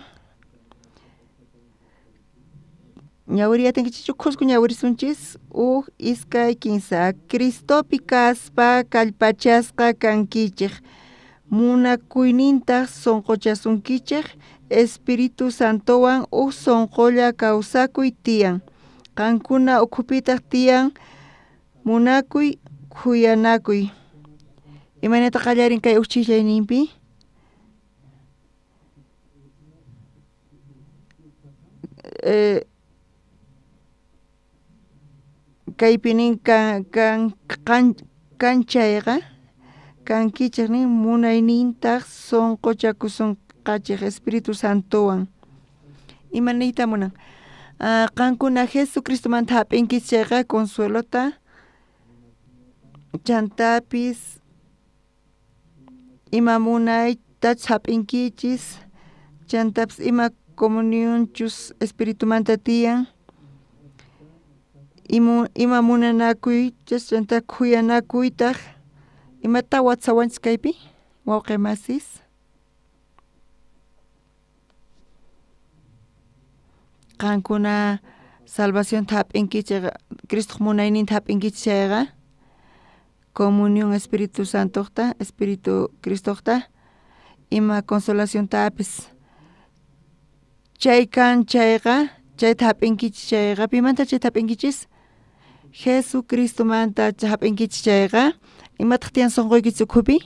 ñawiriyatinkichichu qusqa ñawirsunchis iskay kinsa Cristopi kaspa kallpachasqa kankichik munakuyninta sonqochasunkichik Espíritu Santowan sonqolla kawsakuy tiyan qankuna ukhupitaq tiyan munakuy khuyanakuy imaynata qallarin kay chishayninpi kaypinin kanchayqa kankichiknin munaynintaq sonqochakusunqachik Espíritu Santowan imaniyta munan qankuna Jesucristomanta hap'inkichis chayqa consuelota chantapis ima munaytachis hap'inkichis chantapis ima comunionchus Espiritumanta tiyan ima munanakuychas chanta khuyanakuytaq imata watsawanchis kaypi wawqi masis qankuna salvacionta hap'inkichis Cristo munayninta hap'inkichis chayqa comunión Espíritu Santoqta Espíritu Cristoqta ima consolaciontapis chayqa chayta hap'inkichis chayqa pimanta chayta hap'inkichis Jesucristomanta hap'inkichis chayqa imataq tiyan sonqoykichis ukhupi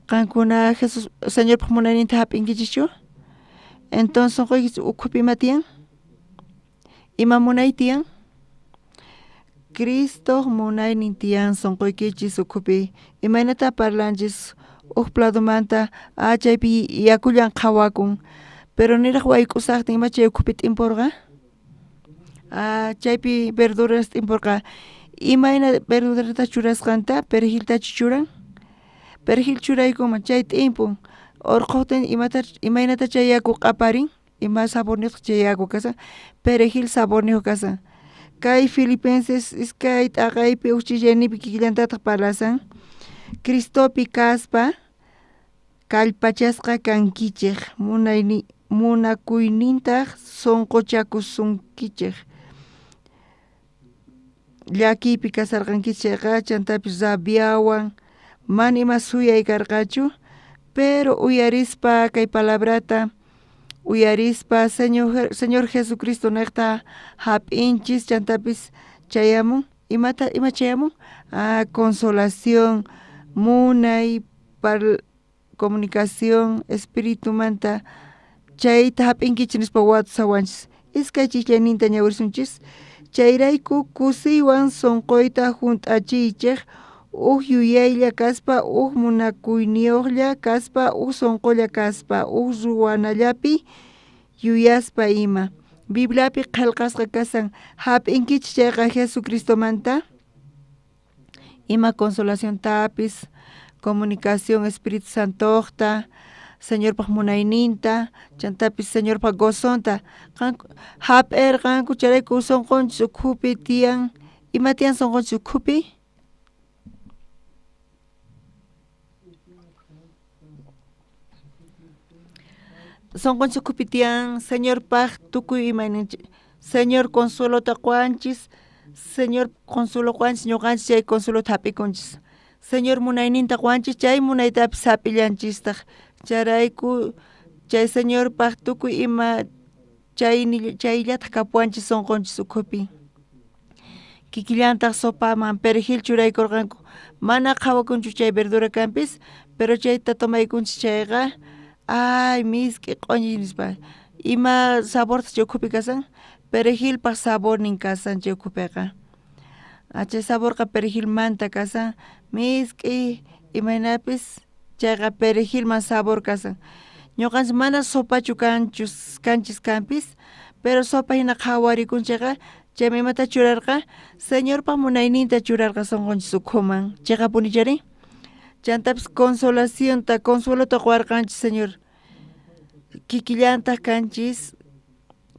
qankuna Jesus Señorpaq munayninta hap'inkichichu entonces sonqoykichis ukhupi ima tiyan ima munay tiyan Cristo munaynin tiyan sonqoykichis ukhupi imaynata parlanchis pladomanta chaypi yakullan qhawakun pero niraq wayk'usaqtin ima chay ukhupi t'imporqa chaypi verduras t'imporqa imayna verdurata churasqanta perejiltachu churan perejil churaykuman chay t'impu urqutin imaynata chay yaku q'aparin ima saborniq chay yaku kasan perejil saborniq kasan kay Filipenses iskay t'aqaypi chishaynipi kikillantataq parlasan Cristopi kaspa kallpachasqa kankichik munakuynintaq sonqochakusunkichik llakiypi kasarqankichis chayqa chantapis rabiawan mana ima suyay karqachu pero uyarispa kay palabrata Señor Jesucristo niqta hap'inchis chantapis chayamun ima chayamun consolación munay par comunicación espíritu manta chayta hap'inkichinispa watu sawanchis iskay chiklayninta ñawirsunchis chayrayku kusiwan sonqoyta junt'achiychik yuyaylla kaspa munakuyniyuqlla kaspa sonqolla kaspa ruwanallapi yuyaspa ima Bibliapi qillqasqa kasan hap'inkichis chayqa Jesucristomanta ima consolación tapis comunicación Espíritu Santoqta Señorpaq munayninta chantapis Señorpaq gozonta hap'irqanku charayku sonqonchis ukhupi tiyan ima tiyan sonqonchis ukhupi sonqonchis ukhupi tiyan Señorpaq tukuy imayninchik Señor Consuelota quanchis Señor Consuelo quanchis ñuqanchis chay Consuelota hap'ikunchis Señor munayninta quanchis chay munaytapis hap'illanchistaq charayku chay Señorpaq tukuy ima chayllata kapuanchis sonqonchis ukhupi kikillantaq sopaman perejil churaykurqanku mana qhawakunchu chay verdura kanpis pero chayta tomaykunchis chayqa ay misk'i q'uñi nispa ima sabortas chay ukhupi kasan perejilpaq sabor nin kasan chay ukhupiqa chay saborqa perejilmanta kasan misk'i imaynapis chayqa perejilman sabor kasan ñuqanchis mana sopachu kanchis kanpis pero sopa hina qhawarikunchayqa chayma imata churarqa Señorpaq munayninta churarqa sonqonchis ukhuman chayqa punichari chantapis consolacionta consuelota quwarqanchis Señor kikillantaq kanchis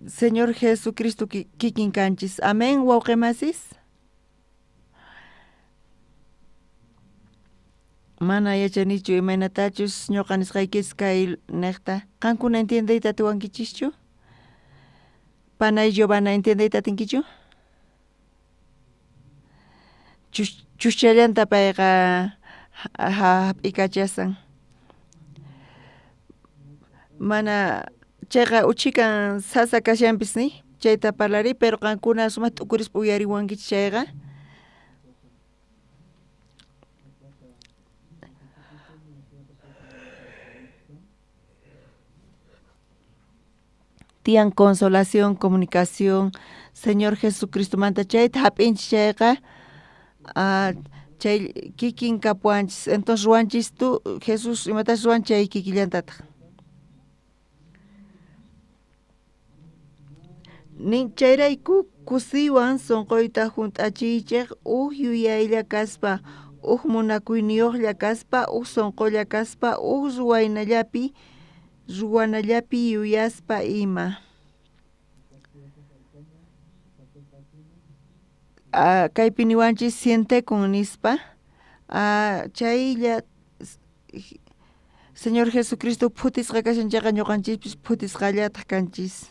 Señor Jesucristo kikin kanchis amén wawqimasis mana yachanichu imaynatachus ñuqa nisqaykis kay niqta qankuna entiendeyta atiwankichischu Panay Giovanna entiendeyta atinkichu chushchallanta payqa hap'ikachasan mana chayqa uchikan sasa kashanpisni chayta parlari pero qankuna sumaq t'ukurispa uyariwankichis chayqa tiyan consolación comunicación Señor Jesucristo manta chayta hap'inchis chayqa chay kikin kapuanchis entonces ruanchis Jesús imatash ruan chay kikillantataq nin chayrayku kusiwan sonqoyta junt'achiychik yuyaylla kaspa munakuyniyuqlla kaspa sonqolla kaspa ruwanallapi yuyaspa ima kaypi niwanchis sientekun nispa chaylla Señor Jesucristo phutisqa kashanchayqa ñuqanchispis phutisqallataq kanchis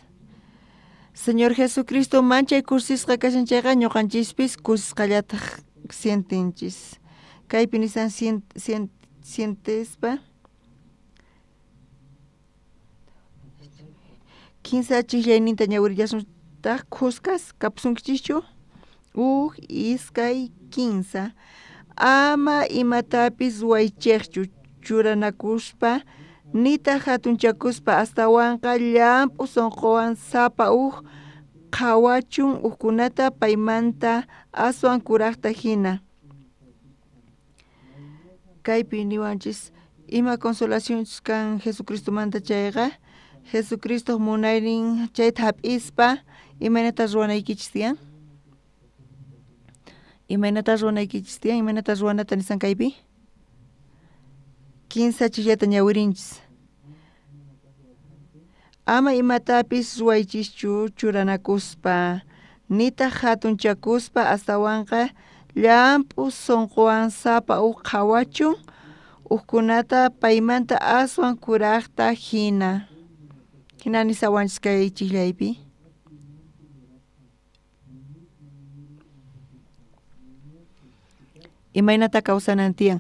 Señor Jesucristo manchay kursisqa kashanchayqa ñuqanchispis kursisqallataq sientinchis kaypi nisan sientespa 15 chiklayninta ñawirillasunta qusqas kapusunkichischu iskay 15 ama imatapis waychiqchu churanakuspa nita hatunchakuspa astawanqa llampu sonqowan sapa qhawachun kunata paymanta aswan kuraqta hina kaypi niwanchis ima consolación kan Jesucristomanta chayqa Jesucristo munaynin chayta hap'ispa imaynatas ruwanaykichis tiyan imaynatas ruwanata nisan kaypi 15 chiklayta ñawirinchis ama imatapis ruwaychischu churanakuspa nita hatunchakuspa astawanqa llampu sonqowan sapa qhawachun kunata paymanta aswan kuraqta hinani sawanchis kay chiklaypi imaynata kawsanan tiyan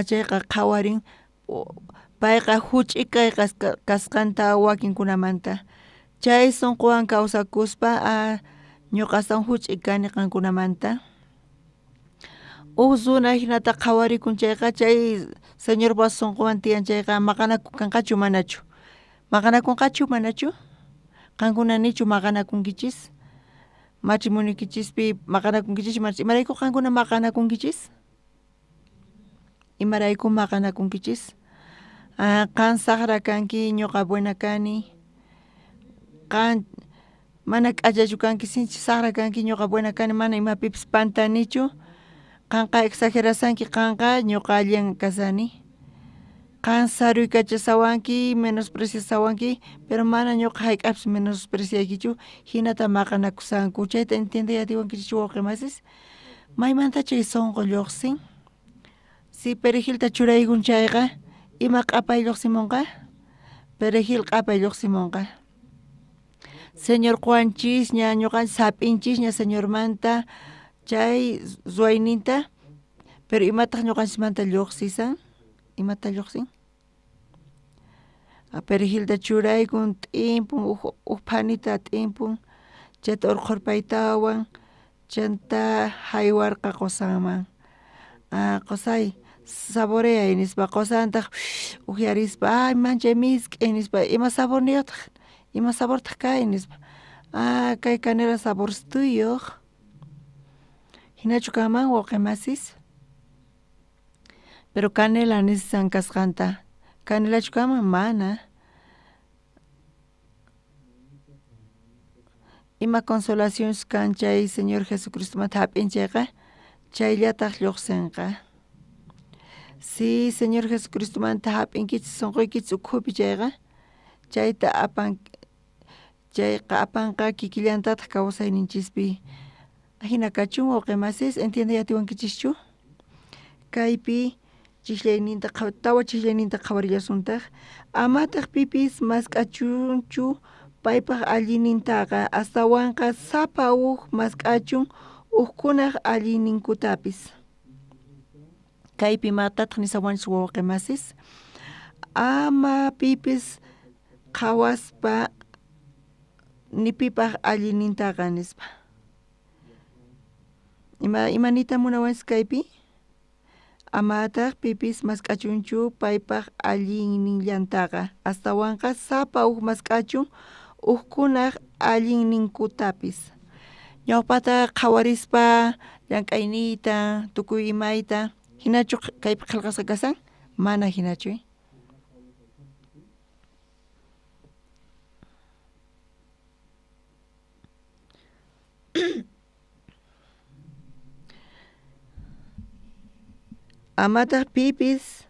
chayqa qhawarin payqa huch'ikay kasqanta wakinkunamanta chay sonqowan kawsakuspa ñuqastawan huch'ikani qankunamanta Uzuna hinata qhawarikun chayqa chay señor Basunqowan tiyan chayqa maqanakunqachu manachu? Maqanakunqachu manachu? Qankuna nichu maqanakunkichis? Matrimoniokichishpi maqanakunkichis imarayku qankuna maqanakunkichis? Imarayku maqanakunkichis? Qan saqra kanki ñuqa buena kani, qan mana k'allachu kanki sinchi saqra kanki ñuqa buena kani mana imapipas pantanichu, qanqa exagerasanki qanqa ñuqa allian kasani, qan saruykachasawanki menospreciasawanki pero mana ñuqa hayk'apis menospreciaykichu hinata maqanakusanku chayta entiendayatiwankichu wawqimasis maymanta chay sunqu lluqsin si perejilta churaykun chayqa ima q'apay lluqsimunqa perejil q'apay lluqsimunqa señor Juanchis ña ñuqanchis sapinchis ña señormanta chay zuayninta pero imataq ñuqanchimanta lluqsisan imata lluqsin perejilta churaykun t'inpun huk phanita t'inpun chayta urqurpaytawan chanta haywarqa qusanman qusay saboreay nispa qusantaq uyarispa ay manchay misk'ay nispa ima sabor niyuqtaq ima sabortaq kay nispa kay canela sabores tuyuq hinachu kanman wawqimasis pero canela nissan kasqanta canelachu kanman mana ima consolaciones kan chay señor Jesucristomanta hap'inchayqa chayllataq lluqsinqa si señor Jesucristomanta hap'inkichis sunquykichis ukhupi chayqa chayta chayqa apanqa kikillantataq kawsayninchispi hina kachun wawqimasis entiendayatiwankichischu kaypi chiklayninta tawa chiklayninta qhawarillasuntaq amataq pipis mask'achunchu paypaq allinintaqa astawanqa sapa huk mask'achun hukkunaq allininkutapis kaypi imatataq nisawanchik wawqimasis ama pipis qhawaspa ni pipaq allinintaqa nispa imanita munawanchik kaypi amataq pipis mask'achunchu paypaq allinninllantaqa astawanqa sapa huk mask'achun hukkunaq allinninkutapis ñawpata qhawarispa llank'aynita tukuy imayta hinachu kaypi qillqasqa kasan mana hinachu amataq pipis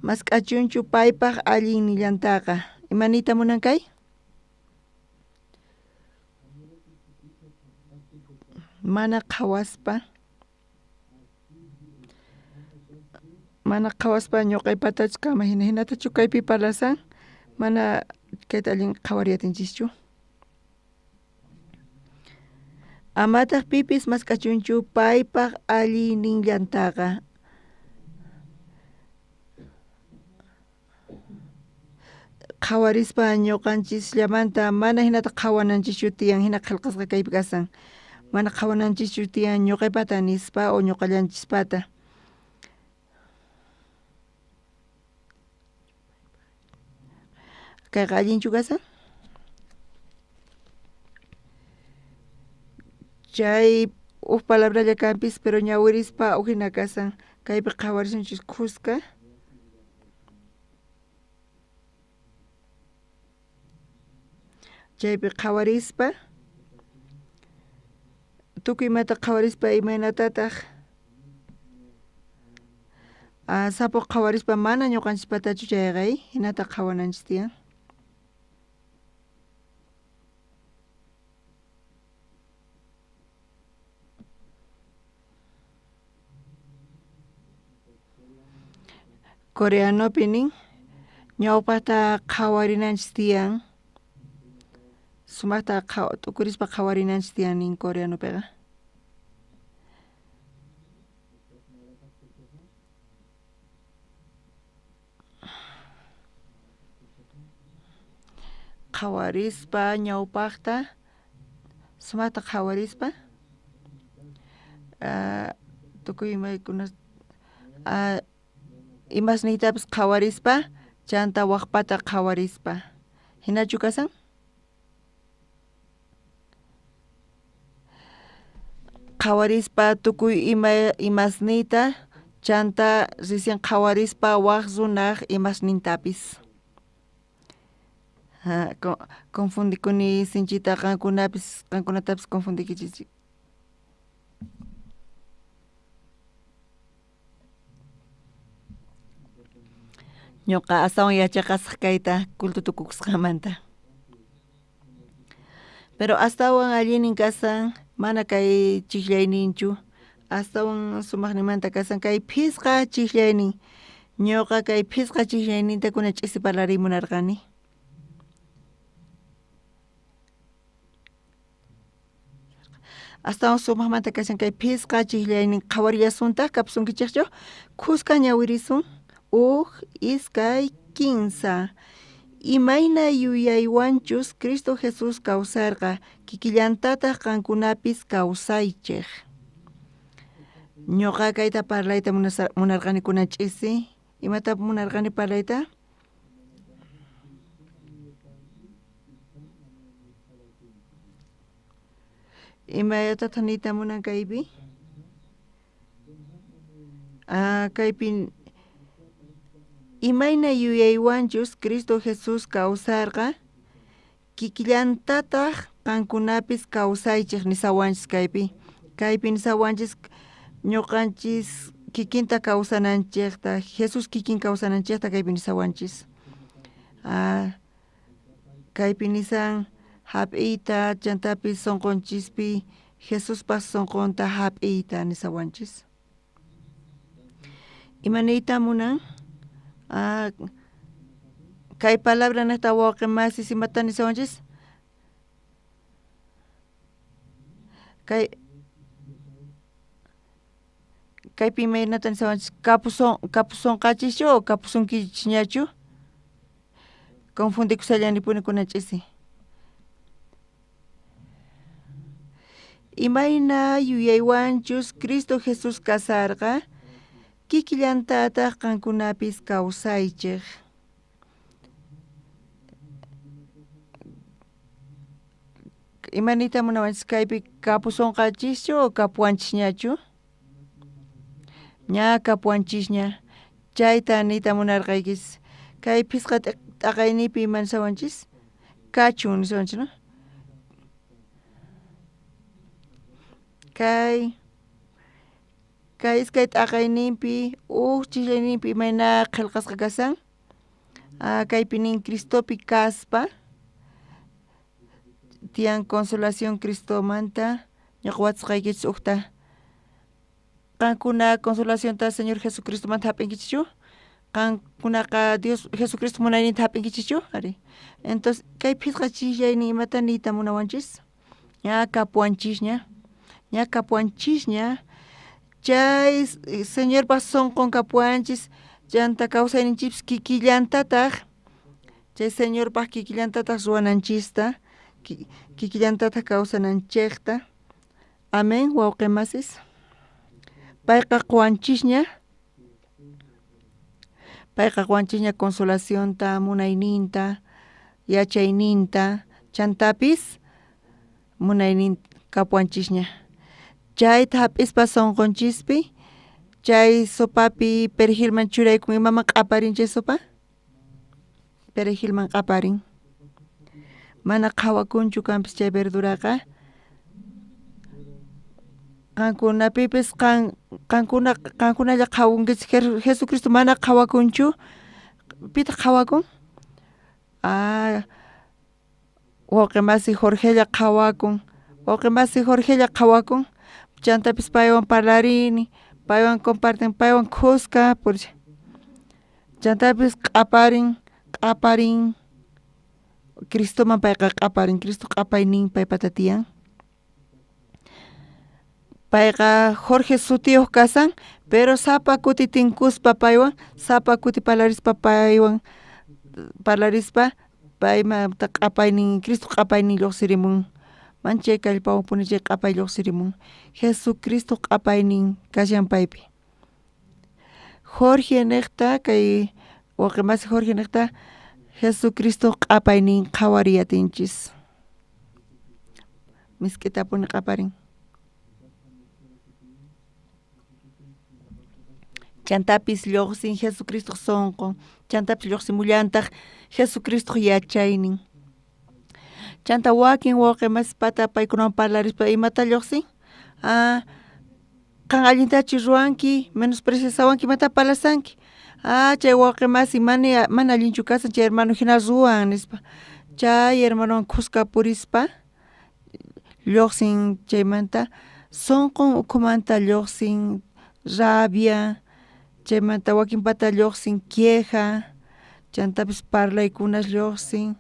mask'achunchu paypaq allinnillantaqa imanita munankay mana qhawaspa ñuqaypatachu kama hinatachu kaypi parlasan mana kayta allin qhawariyatinchikchu amataq pipis mask'achunchu paypaq allininllantaqa qhawarispa ñuqanchislamanta mana hinata qhawananchikchu tiyan hina qillqasqa kaypi kasan mana qhawananchikchu tiyan ñuqaypata nispa o ñuqallanchispata kayqa allinchu kasan chay huk palabralla kanpis pero ñawirispa hina kasan kaypi qhawarishanchik kuska chaypi qhawarispa tukuymata qhawarispa imanatataq sapuq qhawarispa mana ñuqanchispatachu chayaqay hinata qhawananchis tiyan coreanopi nin ñawpata qhawarinanchis tiyan sumaqta tukurispa qhawarinanchis tiyan nin coreanopiqa qhawarispa ñawpaqta sumaqta qhawarispa tukuy imaykuna imasniytapas qhawarispa chanta waqpata qhawarispa hinachu kasan? Qhawarispa tukuy imasniyta chanta recién qhawarispa waq runaq imasnintapis. Confundikuni sinchita qankunatapis confundikichik. Ñuqa astawan yachaqasaq kayta kultutukusqamanta. Pero astawan allinin kasan mana kay chiqllayninchu. Astawan sumaqnimanta kasan kay phisqa chiqllaynin. Ñuqa kay phisqa chiqllayninta kuna ch'isipalarimunarqani. Astawan sumaqmanta kasan kay phisqa chiqllaynin qhawaryasunta kapsunkichikchu khusqa ñawirisun. Iskay kinsa imayna yuyaywanchus Cristo Jesús kawsarqa kikillantataq qankunapis kawsaychik. Ñuqa kayta parlayta munarqani kunan ch'isi. Imata munarqani parlayta? Imayata niyta munan kaypi? Kaypi imayna yuyaywanchus Cristo Jesús kawsarqa kikillantataq qankunapis kawsaychik nisawanchis kaypi. Kaypi nisawanchis ñuqanchis kikinta kawsananchikta Jesús kikin kawsananchikta kaypi nisawanchis. Kaypi nisan hap'iyta chantapis sunqunchispi Jesuspas sunqunta hap'iyta nisawanchis. Imaniyta munan? Kay palabra nesta wawqimasis imata nisawanchis? Kaypi imaynata nisawanchis kapusunqachischu o kapusunkichñachu? Confundikusallani kunan ch'isi. Imayna yuyaywanchus Cristo Jesús kasarqa kikillantataq qankunapis kawsaychik. Imanita munawanchis kaypi kapusunqachischu o kapuwanchishñachu? Ña kapuwanchishña. Chayta niyta munarqaykis. Kay phisqa t'aqaynipi ima nisawanchis? Kachun nisawanchis, no? Kay iskay t'aqayninpi chiqllayninpi imayna qillqasqa kasan? Kaypi nin Cristopi kaspa tiyan consolación Cristomanta ñuqa watasqaykichis uqta qankuna consolacionta Señor Jesucristomanta hap'inkichchu? Qankunaqa Dios Jesucristo munayninta hap'inkichchu? Ari. Entonces kay phisqa chiqllaynin imata niyta munawanchis? Ña kapuwanchishña. Ña kapuwanchishña. Chay Señorpas sunqun kapuwanchis chanta kawsayninchipis kikillantataq chay Señorpas kikillantataq ruwananchista kikillantataq kawsananchikta. Amén wawqimasis. Payqa quwanchishña. Payqa quwanchishña consolacionta, munayninta, yachayninta, chantapis munaynin kapuwanchishña. Chayta hap'ispa sunqunchispi chay sopapi perejilman churaykun imaman q'aparin chay sopa? Perejilman q'aparin. Mana qhawakunchu kanpis chay verduraqa. Qankunapipis qankunalla qhawunkichik Jesucristo mana qhawakunchu. Pita qhawakun? Wawqimasi Jorgella qhawakun. Wawqimasi Jorgella qhawakun. Chantapis paywan parlarini, paywan comparten, paywan khusqa purcha. Chantapis q'aparin Cristoman payqa q'aparin, Cristo q'apaynin paypata tiyan. Payqa Jorge sutiyuq kasan, pero sapa kuti tinkuspa paywan, sapa kuti parlarispa paywan, parlarispa paymanta q'apaynin, Cristo q'apaynin lluqsirimun manche kallpawan puniche q'apay lluqsirimun Jesucristo q'apaynin kashan paypi. Jorge niqta kay waqimasi Jorge niqta Jesucristo q'apaynin qhawariyatinchis. Misk'itapuni q'aparin. Chantapis lluqsin Jesucristo sonqo, chantapis lluqsimullantaq Jesucristo yachaynin. Chanta wakin wawqimas pata paykunawan parlarispa imata lluqsin? Qan allintachu ruwanki, menospreciasawanki imata parlasanki. Chay wawqimasi mana allinchu kasan chay hermano hina ruwan nispa. Chay hermanowan kusqa purispa lluqsin chaymanta sonqon ukhumanta lluqsin rabia, chaymanta wakin pata lluqsin queja, chantapis parlaykunash lluqsin.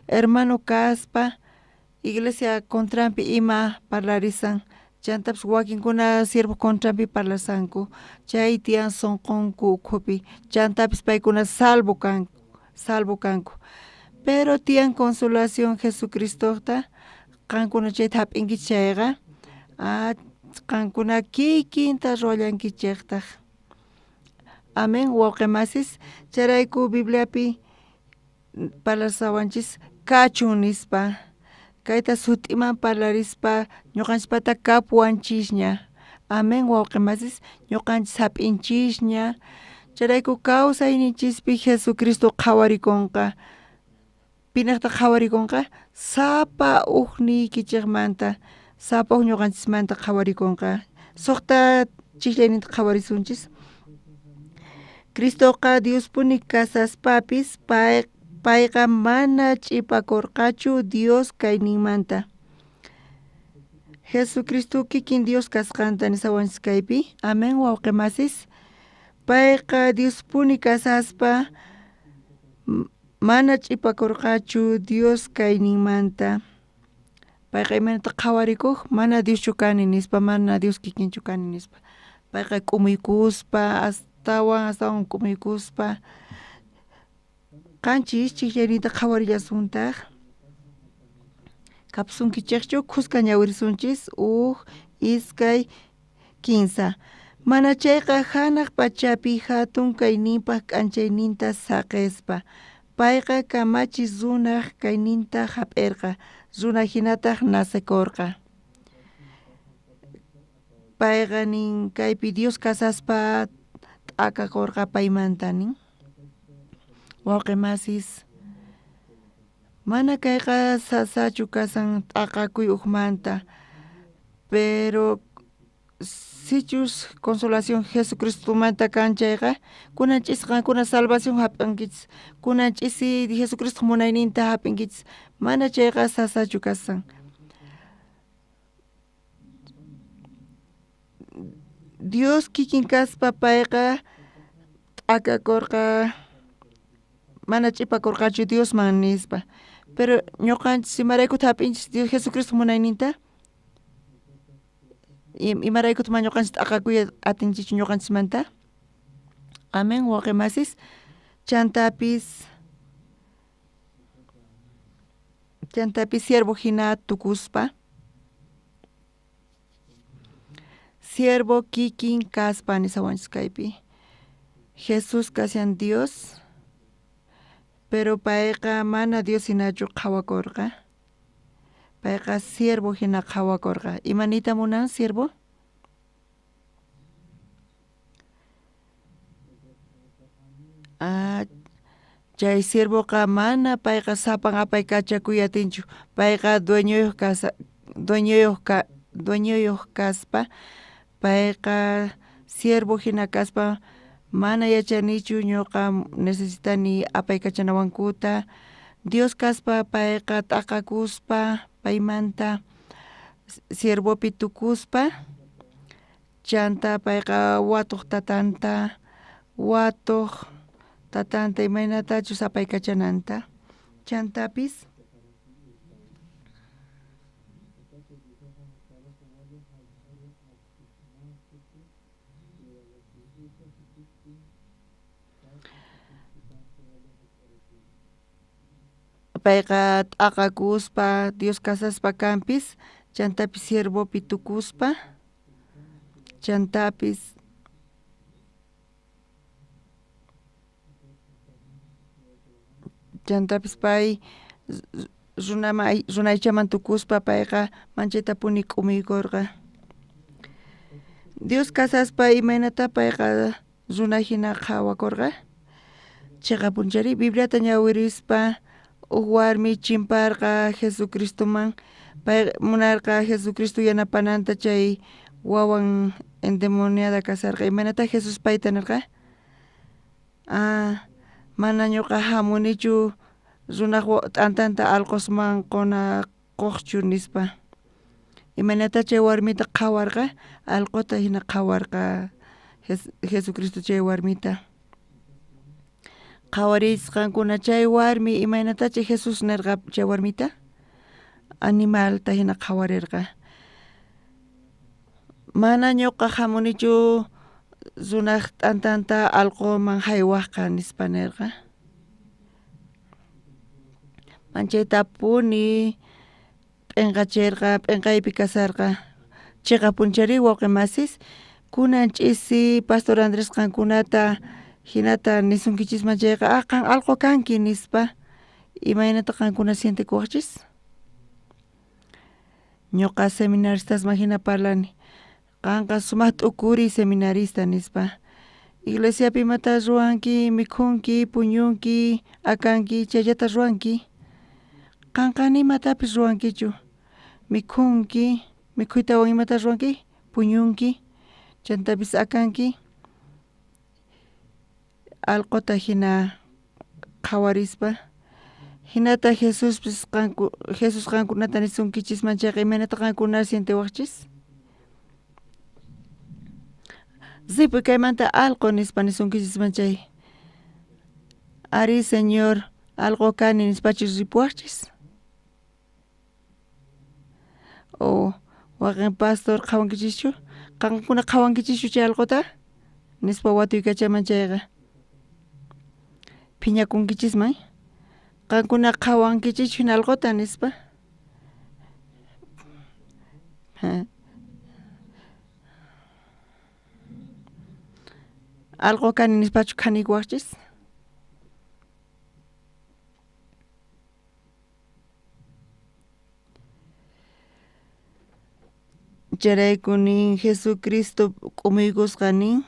Hermano kaspa iglesia contrampi ima parlarisan chantapis wakinkuna siervo contrampi parlasanku chay tiyan sonqonku ukhupi chantapis paykuna salvo kanku pero tiyan consolación Jesucristota qankuna chayta hap'inkichik chayqa qankuna kikinta ruallankichiktaj. Amén wawqimasis charayku Bibliapi parlasawanchis kachun nispa kayta sutiman parlarispa ñuqanchikpata kapuanchishña. Amén wawqimasis ñuqanchis hap'inchishña charayku kawsayninchispi Jesucristo qhawarikunqa. Pinaqta qhawarikunqa sapa uqniykichikmanta sapa ñuqanchismanta qhawarikunqa. Suqta chiklayninta qhawarisunchis. Cristoqa Diospuni kasaspapis payqa mana ch'ipakurqachu Dios kayninmanta. Jesucristo kikin Dios kasqanta nisawanchis kaypi. Amén wawqimasis. Payqa Diospuni kasaspa mana ch'ipakurqachu Dios kayninmanta. Payqa imanata qhawarikuq mana Dioschu kani nispa mana Dios kikinchu kani nispa. Payqa k'umuykuspa astawan k'umuykuspa qanchis chikllayniyta qhawarillasuntaq kapsunkichikchu kusqa ñawirisunchis iskay kinsa. Mana chayqa hanaq pachapi hatun kayninpaq k'anchayninta saqispa. Payqa kamachis runaq kayninta hap'irqa, runa hinataq nasikurqa. Payqa nin kaypi Dios kasaspa t'akakurqa paymanta nin. Wawqimasis mana kayqa sasachu kasan t'aqakuy uqmanta pero sichus consolación Jesucristomanta kan chayqa kunanchis qankuna salvación hap'ankichis kunanchis Jesucristo munayninta hap'inkichis mana chayqa sasachu kasan. Dios kikin kaspa payqa t'akakurqa mana ch'ipakurqachu Diosman nispa pero ñuqanchis imaraykuta hap'inchis Dios Jesucristo munayninta imaraykuta mana ñuqanchis t'aqakuy atinchichu ñuqanchismanta. Amén wawqimasis chantapis siervo hina tukuspa siervo kikin kaspa nisawanchis kaypi Jesús kashan Dios pero payqa mana Dios hinachu qhawakurqa. Payqa siervo hina qhawakurqa. Imanita munan siervo? Chay siervoqa mana payqa sapan apay kachakuyatinchu. Payqa dueñoyuq kaspa payqa siervo hina kaspa mana yachanichu ñuqa necesitani apay kachanawankuta Dios kaspa payqa t'aqakuspa paymanta siervopi tukuspa chanta payqa watuq tatanta imaynatachu sapay kachananta chantapis payqa t'aqakuspa Dios casaspa campis chantapis siervopi tukuspa chantapis pay runaychaman tukuspa payqa manchayta puni k'umiykurqa Dios casaspa imaynata payqa runa hina qhawakurqa chayqa punchari Bibliata ñawirispa warmi chimparqa Jesucristoman pay munarqa Jesucristo yanapananta chay wawan endemoniada kasarqa imanata Jesus payta nirqa mana ñuqa hamunichu runaq t'antanta alqosman qonakuqchu nispa imanata chay warmita qhawarqa allquta hina qhawarqa Jesucristo chay warmita qhawarisqankuna chay warmi imaynatachi Jesus nirqa chay warmita animalta hina qhawarirqa mana ñuqa hamunichu runaq t'antanta allquman haywaqqa nispa nirqa manchayta puni p'inqachirqa p'inqaypi kasarqa chayqa punchari wawqi masis kunan ch'isi Pastor Andrés qankunata hinata nisunkichis chayqa qan allqu kanki nispa imaynata qankuna sientikuwaqchis ñuqa seminaristasman hina parlani qanqa sumaq t'ukuri seminarista nispa iglesiapi imata ruwanki mikhunki puñunki akanki chayllata ruwanki qanqa nimatapis ruwankichu mikhunki mikhuytawan imata ruwanki puñunki chantapis akanki allquta hina qhawarispa hinata Jesus qankunata nisunkichis chayqa imaynata qankuna sientiwaqchis sipuy kaymanta allqu nispa nisunkichis chay ari Señor allqu kani nispachis ripuwaqchis o waqin pastor qhawankichischu qankuna qhawankichischu chay allquta nispa watuykachamay chayqa phiñakunkichismay qankuna qhawankichischu hina allquta nispa allqu kani nispachu khaniykuwaqchis charaykuni Jesucristo k'umuykusqanin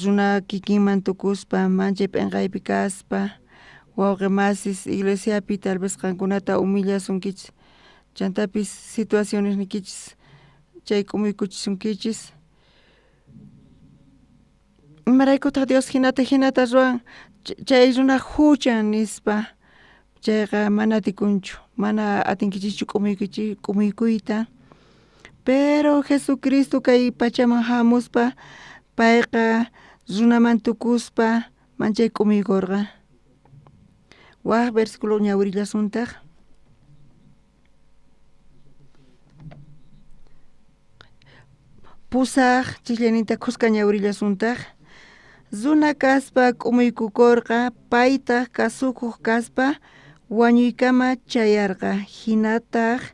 runa kikinman tukuspa manchay p'inqaypi kaspa wawqi masis iglesiapi tal vez qankunata humillasunkichis chantapis situacionesnikichis chay k'umuykuchisunkichis imaraykutaq Dios hinata ruwan chay runa huchan nispa chayqa mana atikunchu mana atinkichischu k'umuykuyta pero Jesucristo kay pachaman hamuspa payqa runaman tukuspa manchay k'umuykurqa waq versículo ñawirillasuntaq pusaq chiklayninta qusqa ñawirillasuntaq runa kaspa k'umuykukurqa payta kasukuq kaspa wañuykama chayarqa hinataq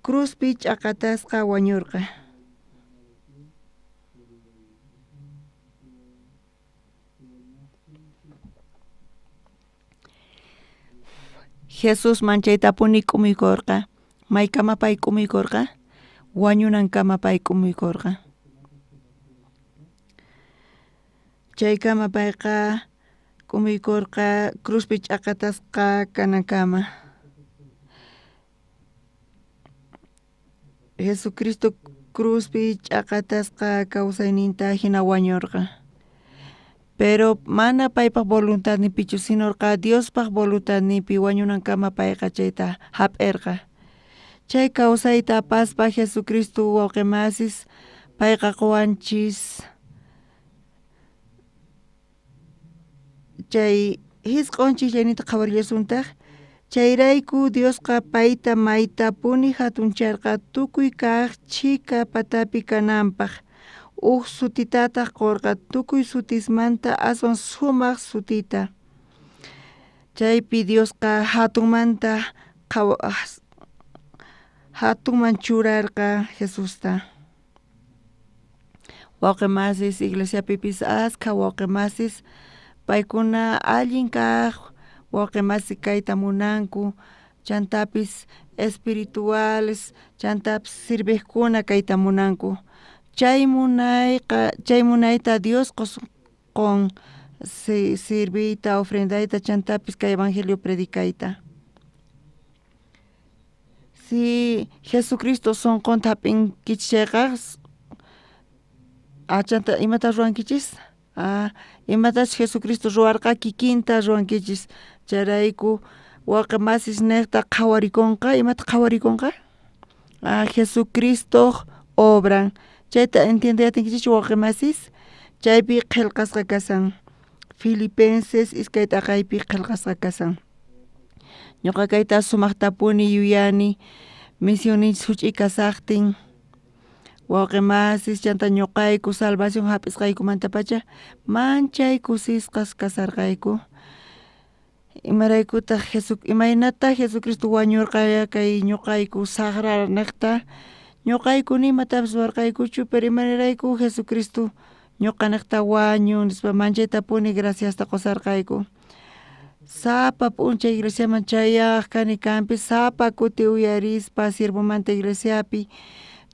cruzpi ch'aqatasqa wañurqa Jesus manchayta puni k'umuykurqa maykama pay k'umuykurqa wañunankama pay k'umuykurqa chaykama payqa k'umuykurqa cruzpi ch'aqatasqa kanankama Jesucristo cruzpi ch'aqatasqa kawsayninta hina wañurqa pero mana paypaq voluntad nipichu sinorqa Diospaq voluntad nipi wañunankama payqa chayta hap'irqa chay kawsayta paspa Jesucristo wawqi masis payqa quwanchis chay hisq'unchis llaynita qhawarillasuntaq chayrayku Diosqa payta mayta puni hatuncharqa tukuy kaq chika patapi kananpaq sutitataq qurqa tukuy sutismanta aswan sumaq sutita chaypi Diosqa hatunmanta hatunman churarqa Jesusta. Wauqimasis iglesiapipis askha wauqimasis paykuna allin kaq wauqimasi kayta munanku, chantapis espirituales, chantapis sirviqkuna kayta munanku. Chay munayta Dios qon sirviyta, ofrendayta, chantapis kay evangelio predicayta. Si Jesucristo sonqonta hap'inkichayqa chanta imata ruwankichis? Imatash Jesucristo ruwarqa kikinta ruwankichis. Charayku wauqimasis niqta qhawarikunqa, imata qhawarikunqa? Jesucristo obran. Chayta entiendeyatinkichis wauqimasis? Chaypi qillqasqa kasan. Filipenses iskay t'aqaypi qillqasqa kasan. Ñuqa kayta sumaqtapuni yuyani misioninchis huch'uy kasaqtin wauqimasis chanta ñuqayku salvación hap'isqaykumantapacha manchayku sisqas kasarqayku. Imaraykutaq imaynata Jesucristo wañurqaya kay ñuqayku saqra niqta ñuqayku nimatapis ruwarqaykuchu, pero imanarayku Jesucristo ñuqa niqta wañun nispa manchaytapuni graciasta qusarqayku. Sapa p'unchay iglesiaman chayaq kani kanpis sapa kuti uyarispa sirvumanta iglesiapi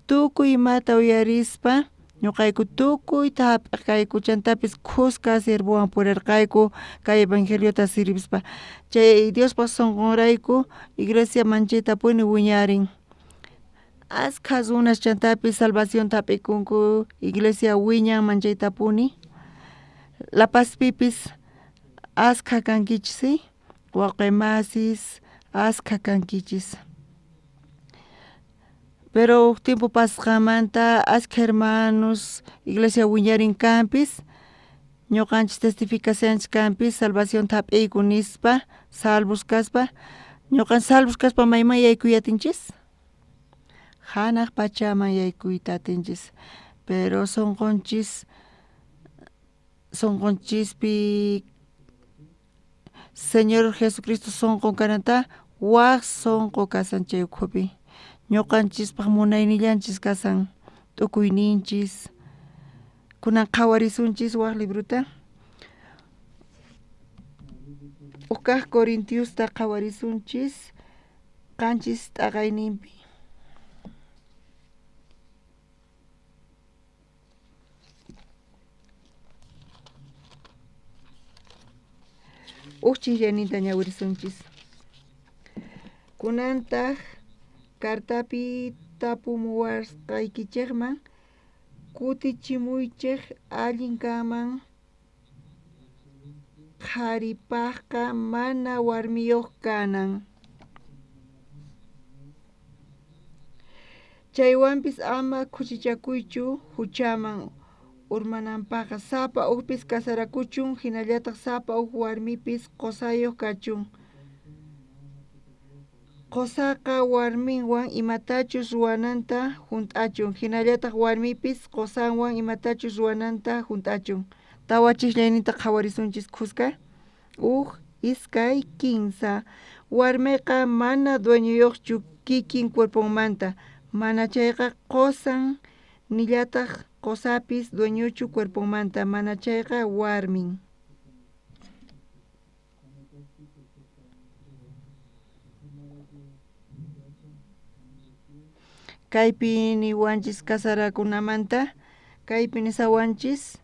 tukuy imata uyarispa ñuqayku tukuyta hap'ikayku, chantapis qusqa sirvuwan purirqayku kay evangeliota sirvispa. Chay Diospa sonqonrayku iglesia manchaytapuni wiñarin. Askha runas chantapis salvacionta hap'ikunku iglesia wiñan manchaytapuni. La Pazpipis askha kankichis, wauqimasis askha kankichis. Pero tiempo pasqamanta askha hermanos iglesia wiñarin kanpis ñuqanchis testificacionchis kanpis salvacionta hap'iyku nispa salvos kaspa ñuqan salvos kaspa mayman yaykuyatinchis? Hanaq pachaman yaykuyta atinchis, pero sonqonchispi Señor Jesucristo sonqon kananta waq sonqo kasan chay ukhupi. Ñuqanchispaq munaynillanchis kasan t'ukuyninchis. Kunan qhawarisunchis waq libruta. Ukaq Corintiusta qhawarisunchis qanchis t'aqayninpi. Uchillanita ñawirisunchis. Kunantaq kartapi tapumuwarqaykichikman kutichimuychik allinkaman qharipaqqa mana warmiyuq kanan. Chaywanpis ama kuchichakuychu huchaman urmananpaqqa sapa ukpis kasarakuchun, hinallataq sapa uk warmipis qusayuq kachun. Qusaqa warminwan imatachus ruwananta hunt'achun, hinallataq warmipis qusanwan imatachus ruwananta hunt'achun. Tawa chiqllaynita qhawarisunchis qusqa. Iskay, kinsa. Warmiqa mana dueñuyuqchu kikin cuerponmanta, mana chayqa qusan nillataq qusapis dueñuchu cuerponmanta, mana chayqa warmin. Kaypi niwanchis kasarakunamanta, kaypi nisawanchis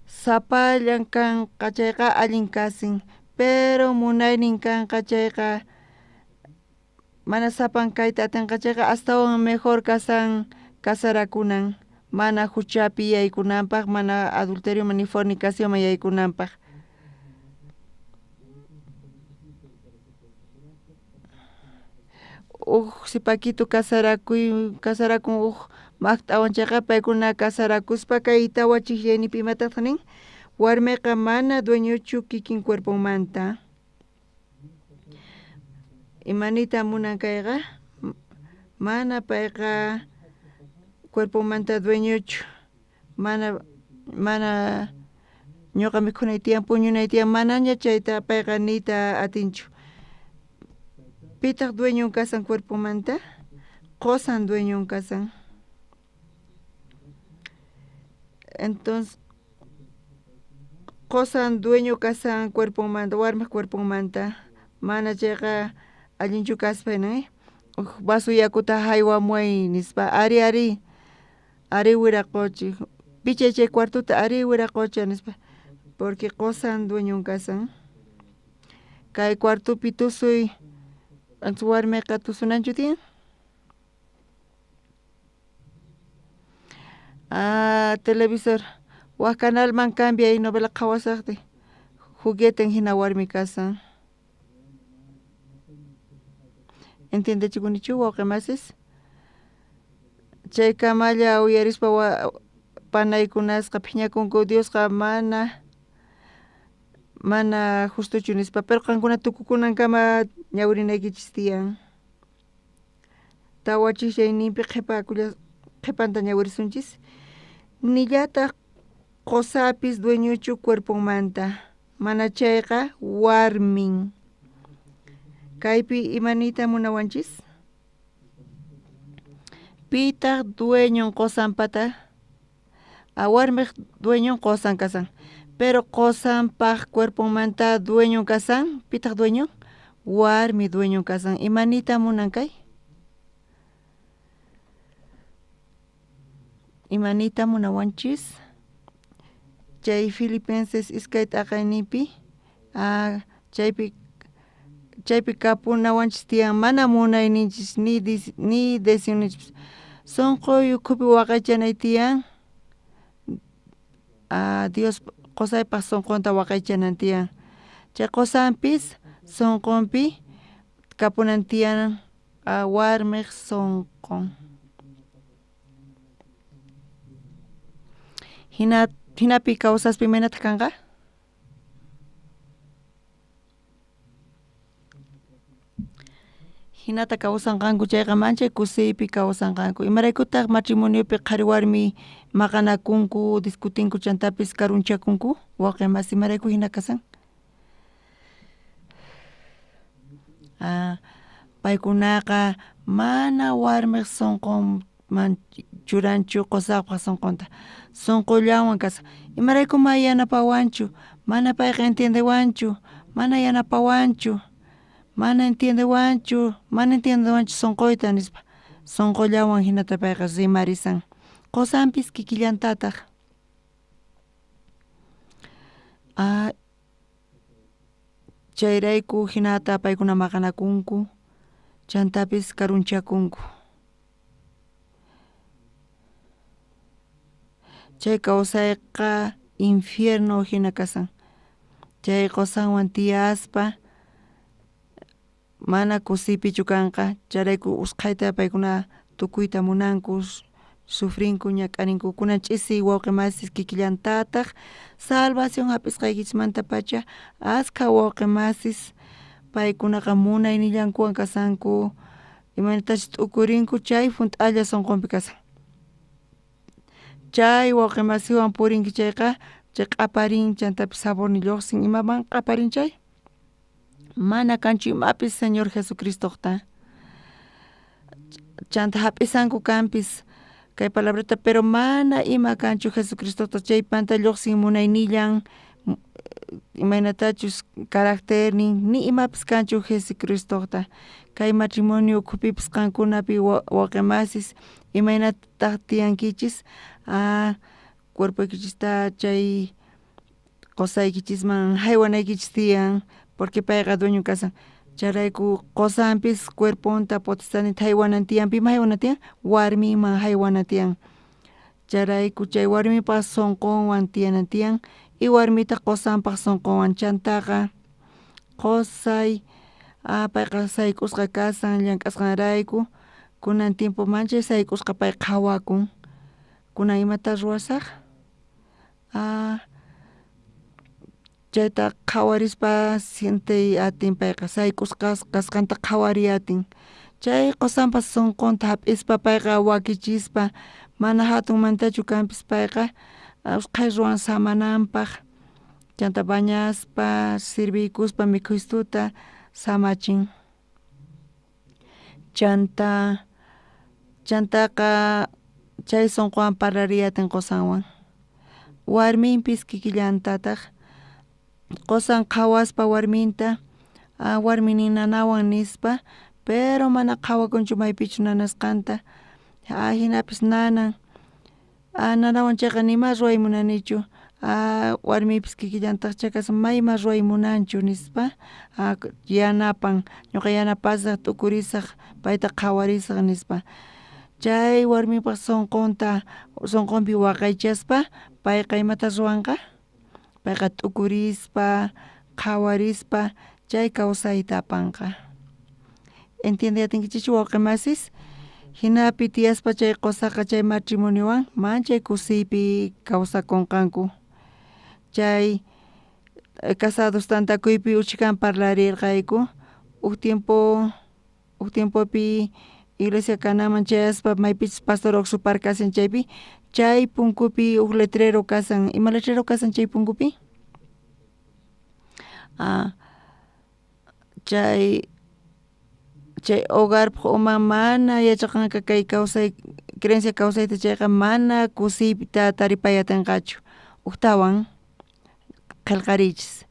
sapallan kanqa chayqa allin kasin, pero munaynin kanqa chayqa mana sapan kayta atinqa chayqa astawan mejor kasan kasarakunan, mana huchapi yaykunanpaq, mana adulterioman ni fornicacionman yaykunanpaq. Sipaquito kasarakun maqt'awan chayqa paykuna kasarakuspa kay tawa chiqllaynipi imataq nin warmiqa mana dueñuchu kikin cuerponmanta. Imanita munan kayqa mana payqa cuerponmanta dueñuchu, mana ñuqa mikhunaytiyan puñunaytiyan manaña chayta payqa niyta atinchu. Pitaq dueño kasan cuerpomanta? Qosan dueño kasan. Entonces qosan dueño kasan cuerpomanta, warmi cuerpomanta, mana chayqa allinchu kaspayna vaso yakuta haywamuay nispa ari wiraquchi pichay chay cuartuta ari wiraqucha nispa porque qosan dueño kasan. Kay cuartupi tusuy antes warmiqa tusunanchu tiyan. Televisor wak canalman cambia y novela qhawasaqti jugueten hina warmi kasan. ¿Entiendechikunichu wawqimasis? Chay kamalla uyarispa panaykunasqa phiñakunku Diosqa mana justuchu nispa pero qankuna tukukunankama ñawirinaykichis tiyan. Tawachishayninpi qhipanta ñawirisunchis nillataq qosapis dueñuchu cuerpomanta mana chayqa warmin. Kaypi imanita munawanchis? Pitaq dueño qosanpata warmiq dueño qosan kasan pero qosanpaq cuerpomanta dueño kasan pitaq dueño warmi dueño kasan imanita munankay? Imanita munawanchis? Chay Filipenses iskay t'aqaynipi chaypi kapunawanchis tiyan mana munayninchis ni deseoninchis sunquy ukhupi waqaychanay tiyan Dios qosaypaq sunqunta waqaychanan tiyan chay qosanpis sunqunpi kapunan tiyan warmiq sunqun. Hinapi kawsaspi imanata kanqa? Hinata kawsanqanku chayqa manchay kusiypi kawsanqanku imaraykutaq matrimoniopi qhari warmi maqanakunku discutinku chantapis karunchakunku wawqimas imarayku hina kasan? Paykunaqa mana warmiq sunqunman churanchu qosaqpaq sunqunta sunqullawan kasan imaraykuma yanapawanchu mana payqa entiendewanchu mana yanapawanchu mana entiendewanchu sunquyta nispa sunqullawan hinata payqa rimarisan qosanpis kikillantataq chayrayku hinata paykuna maqanakunku chantapis karunchakunku. Chay kawsayqa infierno hina kasan chay qosanwan tiyaspa mana kusipichu kanqa charayku usqhayta paykuna tukuyta munanku sufrinku ñak'arinku kunan ch'isi wawqimasis kikillantataq salvación hap'isqaykichimanta pacha askha wawqimasis paykunaqa munaynillankuwan kasanku imanatashi t'ukurinku chay funt'alla sunqunpi kasan. Chay wawqimasiwan purinki chayqa chay q'aparin chantapis sabor lluqsin imaman q'aparin chay? Mana kanchu imapis Señor Jesucristoqta chanta hap'isanku kanpis kay palabrata pero mana ima kanchu Jesucristoqta chaypanta lluqsin munaynillan imaynatachus carácternin ni imapis kanchu Jesucristoqta kay matrimonio ukhupipis qankunapi wawqimasis imaynataq tiyankichis cuerpoykichista chay qosaykichisman haywanaykichis tiyan porque payqa dueño kasan charayku qosanpis cuerponta potestadnita haywanan tiyan pima haywanan tiyan warmiman haywanan tiyan charayku chay warmipas sunqunwan tiyanan tiyan y warmita qosanpaq sunqunwan chantaqa qosay payqa sayk'usqa kasan llank'asqanrayku kunan tiempo manchay sayk'usqa pay qhawakun kunan imata ruwasaq chayta qhawarispa siente atin payqa sayk'usqasqanta qhawari atin chay qosanpas sunqunta hap'ispa payqa wakichispa mana hatunmantachu kanpis payqa usqhay ruwan samananpaq chanta bañaspa sirvikuspa mikhustuta samachin. Chantaka chay sunquwan parlariyatin qusanwan. Warminpis kikillantataq qusan qhawaspa warminta warminin nanawan nispa pero mana qhawakunchu maypichu nanasqanta hinapis nanan nanawan chayqa nima ruwaymunanichu warmipis kikillantaq chayqa mayma ruwaymunanchu nispa yanapan ñuqa yanapasaq tukurisaq payta qhawarisaq nispa chay warmipaq sunqunpi waqaychaspa payqa imata ruwanqa payqa tukurispa qhawarispa chay kawsayta apanqa. Entiendiatinkichichu wawqimasis hinapi tiyaspa chay qusaqa chay matrimoniowan manchay kusiypi kawsakunqanku. Chay casados tantakuypi uchikan parlarirqayku uk tiempopi iglesia kanaman chayaspa maypichis pastor Oxupar kasan chaypi chay punkupi uk letrero kasan. Ima letrero kasan chay punkupi? Chay hogar uman mana yachaqanqa kay kawsay creencia kawsayta chayqa mana kusiyta taripayatinqachu uktawan qillqarichis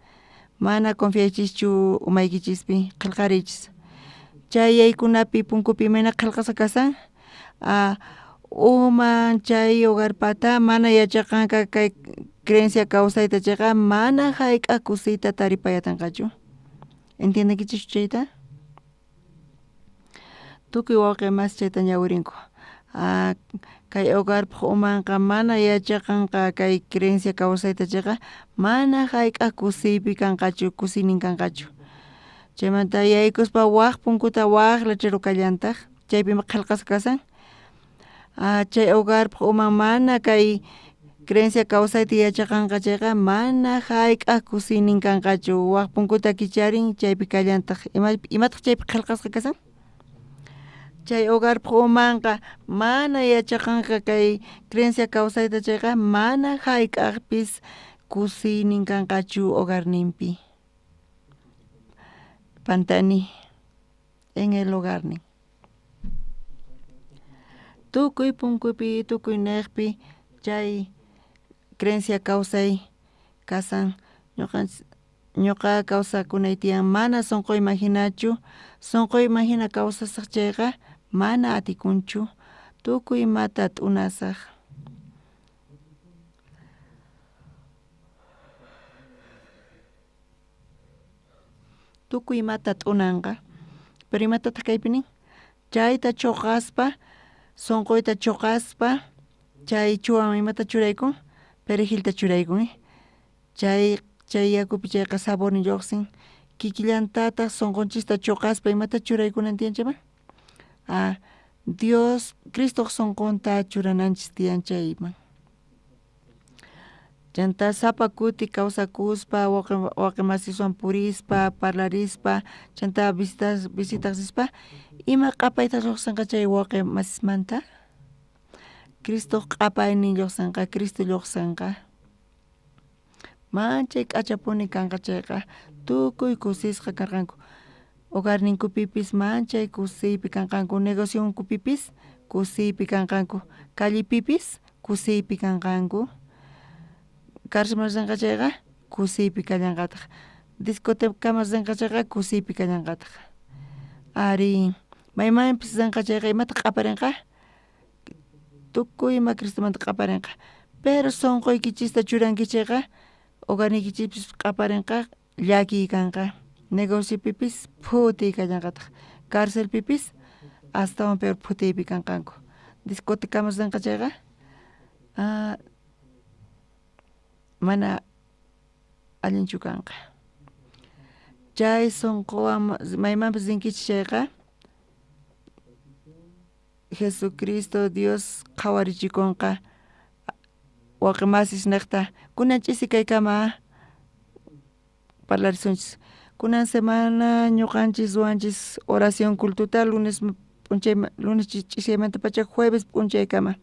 mana confiachischu umaykichispi qillqarichis chay yaykunapi punkupi mana qillqasa kasan uman chay hogarpata mana yachaqanqa kay creencia kawsayta chayqa mana hayk'a kusiyta taripayatinqachu. ¿Entiendekichu chayta? Tukuy wawqimas chayta ñawirinku kay hogarpaq umanqa mana yachaqanqa kay creencia kawsayta chayqa mana hayk'a kusiypi kanqachu kusinin kanqachu chaymanta yaykuspa waq punkuta waq letrero kallantaq chaypi qillqasa kasan chay hogarpaq uman mana kay creencia kawsayta yachaqanqa chayqa mana hayk'a kusinin kanqachu waq punkuta kicharin chaypi kallantaq imataq chaypi qillqasqa kasan chay hogarpaq umanqa mana yachaqanqa kay creencia kawsayta chayqa mana hayk'aqpis kusinin kanqachu hogarninpi pantani en el hogarnin tukuy punkupi tukuy niqpi chay creencia kawsay kasan ñuqa kawsakunay tiyan mana sunquyman hinachu sunquyman hina kawsasaq chayqa mana atikunchu tukuy imata t'unasaq tukuy imata t'unanqa pero imatataq kaypi nin chayta chuqaspa sunquyta chuqaspa chay chuwan imata churaykun perejilta churaykun chay yakupi chayqa sabornin lluqsin kikillantataq sunqunchista chuqaspa imata churaykunan tiyan chayman Dios Cristo sunqunta churananchis tiyan chayman chanta sapa kuti kawsakuspa wawqimasiswan purispa parlarispa chanta visitaksispa ima q'apayta lluqsanqa chay wawqimasismanta Cristo q'apaynin lluqsanqa Cristo lluqsanqa manchay k'achapuni kanqa chayqa tukuy kusisqa karqanku hogarninkupipis manchay kusiypi kanqanku negocionkupipis kusiypi kanqanku callipipis kusiypi kanqanku carcelman rinqa chayqa kusiypi kallanqataq discotecama rinqa chayqa kusiypi kallanqataq ari maymanpis rinqa chayqa imata q'aparinqa tukuy ima Cristomanta q'aparinqa pero sunquykichista churanki chayqa hogarnikichipis q'aparinqa llaki kanqa negociopipis phuti kallanqataq carcelpipis astawan peor phutiypi kanqanku discotecamas rinqa chayqa mana allinchu kanqa chay sunquwan maymanpis rinkichik chayqa Jesucristo Dios qhawarichikunqa wawqimasis niqta kunan ch'isi kaykama parlarisunchis kunan semana ñuqanchis ruwanchis oración cultuta lunes ch'isiymanta pacha jueves p'unchaykama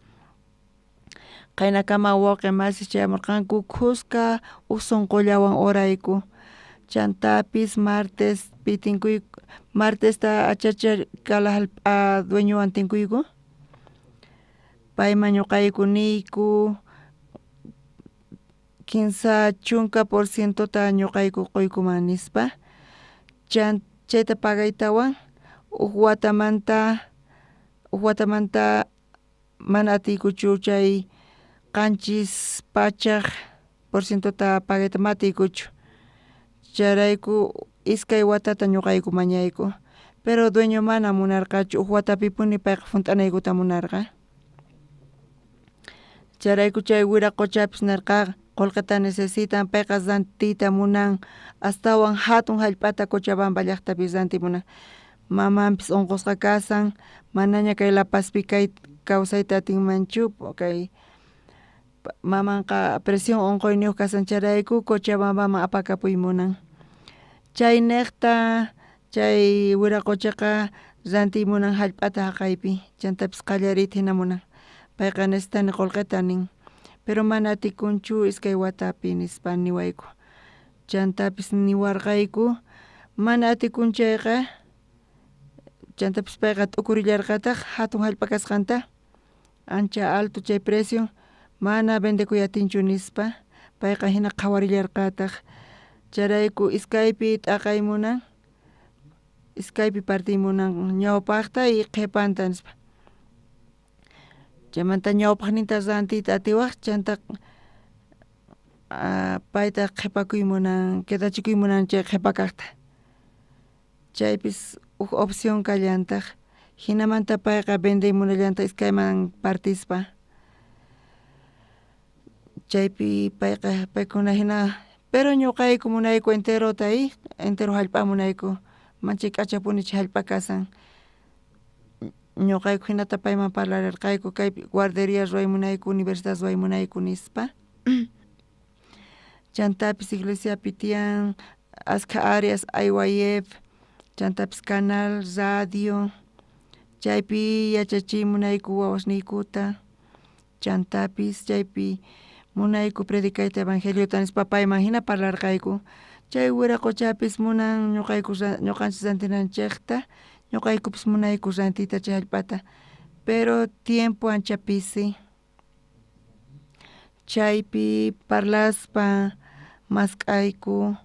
Qaynakama wawqi masi chaymurqanku kuska usunqullawan orayku. Chantapis martes pitinkuy martesta achachar kala dueñowan tinkuyku. Payman ñuqayku niyku 15% ñuqayku quykuman nispa. Chayta pagaytawan huk watamanta mana atiykuchu chay qanchis pachak porcientota pagayta ma atiykuchu. Chayrayku iskay watata ñuqayku mañayku, pero dueño mana munarqachu huk watapipuni payqa funt'anaykuta munarqa. Chayrayku chay wiraquchapis nirqa qullqita necesitan, payqa rantiyta munan, astawan hatun hallp'ata Cochabamba llaqtapi rantimunan. Mamanpis unqusqa kasan, manaña kay La Pazpi kawsayta atinmanchu, kay mamanqa presión unquyniyuq kasan charayku Cochabambaman apakapuymunan. Chay niqta chay wiraquchaqa rantimunan hallp'ata haqaypi, chantapis qallariyta hina munan. Payqa necesitani qullqita nin, pero mana atikunchu iskay watapi nispa niwayku. Chantapis niwarqayku mana atikunchayqa, chantapis payqa t'ukurillarqataq hatun hallp'a kasqanta, ancha alto chay precio, mana vendekuyatinchu nispa payqa hina qhawarillarqataq. Charayku iskaypi t'aqaymunan, iskaypi partiymunan ñawpaqta y qhipanta nispa. Chaymanta ñawpaqninta rantiyta atiwaq chanta payta qhipakuymunan, quedachikuymunan chay qhipakaqta. Chaypis huk opción kallantaq, hinamanta payqa vendeymunallanta iskayman partispa. Chaypi payqa paykuna hina, pero ñuqayku munayku enterota entero hallp'a munayku, manchay k'achapuni chay hallp'a kasan. Ñuqayku hinata payman parlarirqayku kaypi guardería ruwaymunayku, universidad ruwaymunayku nispa. Chantapis iglesiapi tiyan ashka áreas IYF, chantapis canal, radio, chaypi yachachimunayku wawasniykuta, chantapis chaypi munayku predicayta evangeliota nispa payman hina parlarqayku. Chay wiraquchapis munan ñuqanchis rantinanchikta, ñuqaykupis munayku rantiyta chay hallp'ata, pero tiempo ancha pisi. Chaypi parlaspa mask'ayku,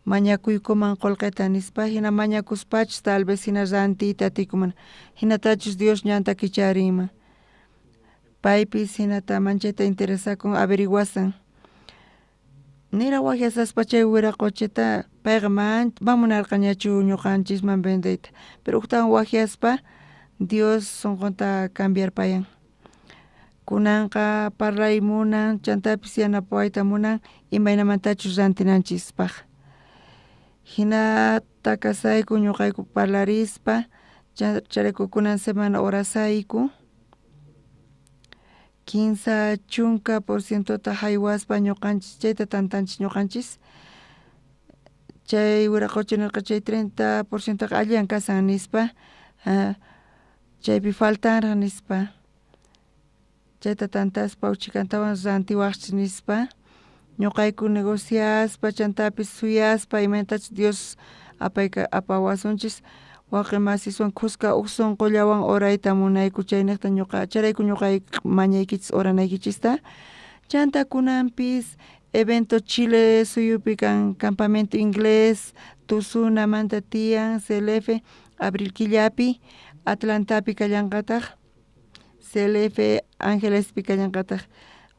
mañakuykuman qullqita nispa, hina mañakuspachus tal vez hina rantiyta atiykuman, hinatachus Dios ñanta kicharinman. Paypis hinata manchayta interesakun averiguasan. Nira wajiasaspa chay wiraquchita payqa mamunarqañachu ñuqanchisman vendeyta, pero uktawan wajiaspa Dios sunqunta cambiarpayan. Kunanqa parlaymunan, chantapis yanapawayta munan imaynamantachus rantinanchispaq. Hinata kasayku ñuqayku parlarispa, charayku kunan semana orasayku, 15 chunka porcientota haywaspa ñuqanchis chayta tantanchis ñuqanchis. Chay wiraqucha nirqa chay 30% alliyan kasan nispa, chaypi faltanraq nispa. Chayta tantaspa uchikantawan rantiwaqchis nispa, ñuqayku negociaspa, chantapis suyaspa imaynatachus Dios apawasunchis, waqi masiswan kuska huk sunqullawan orayta munayku chaynaqta charayku ñuqayku mañaykichis oranaykichista. Chantakunanpis evento Chile suyupi kan campamento inglés, Tusunamanta tiyan, CLF, abril killapi, Atlantapi kallanqataq, CLF Angelespi kallanqataq.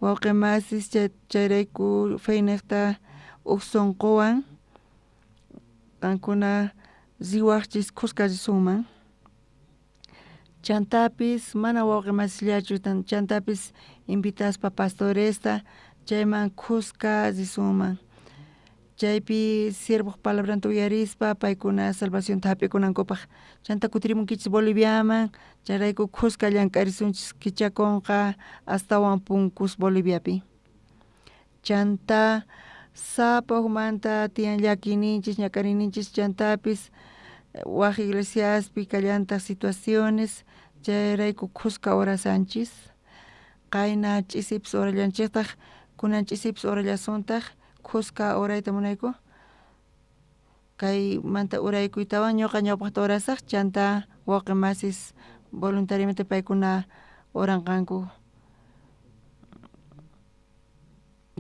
Wawqi masis chayrayku feynaqta huk sunquwan qankuna riwaqchis kuska risunman. Chantapis mana wawqi masillachu chantapis invitaspa pastoresta chayman kuska risunman. Chaypi siervoq palabranta uyarispa paykuna salvacionta hap'ikunankupaq chanta kutirimunkichis Boliviaman, chayrayku kuska llank'arisunchis kichakunqa astawan punkus Boliviapi. Chanta sapa hukmanta tiyan llakininchis ñak'arininchis chantapis waq iglesiaspi kallantaq situaciones chayrayku kuska orasanchis. Qayna ch'isipis orallanchiktaj kunan ch'isipis orallasuntaj kuska orayta munayku kay manta uraykuytawan ñuqa ñawpaqta orasaq chanta wawqi masis voluntariamente paykuna oranqanku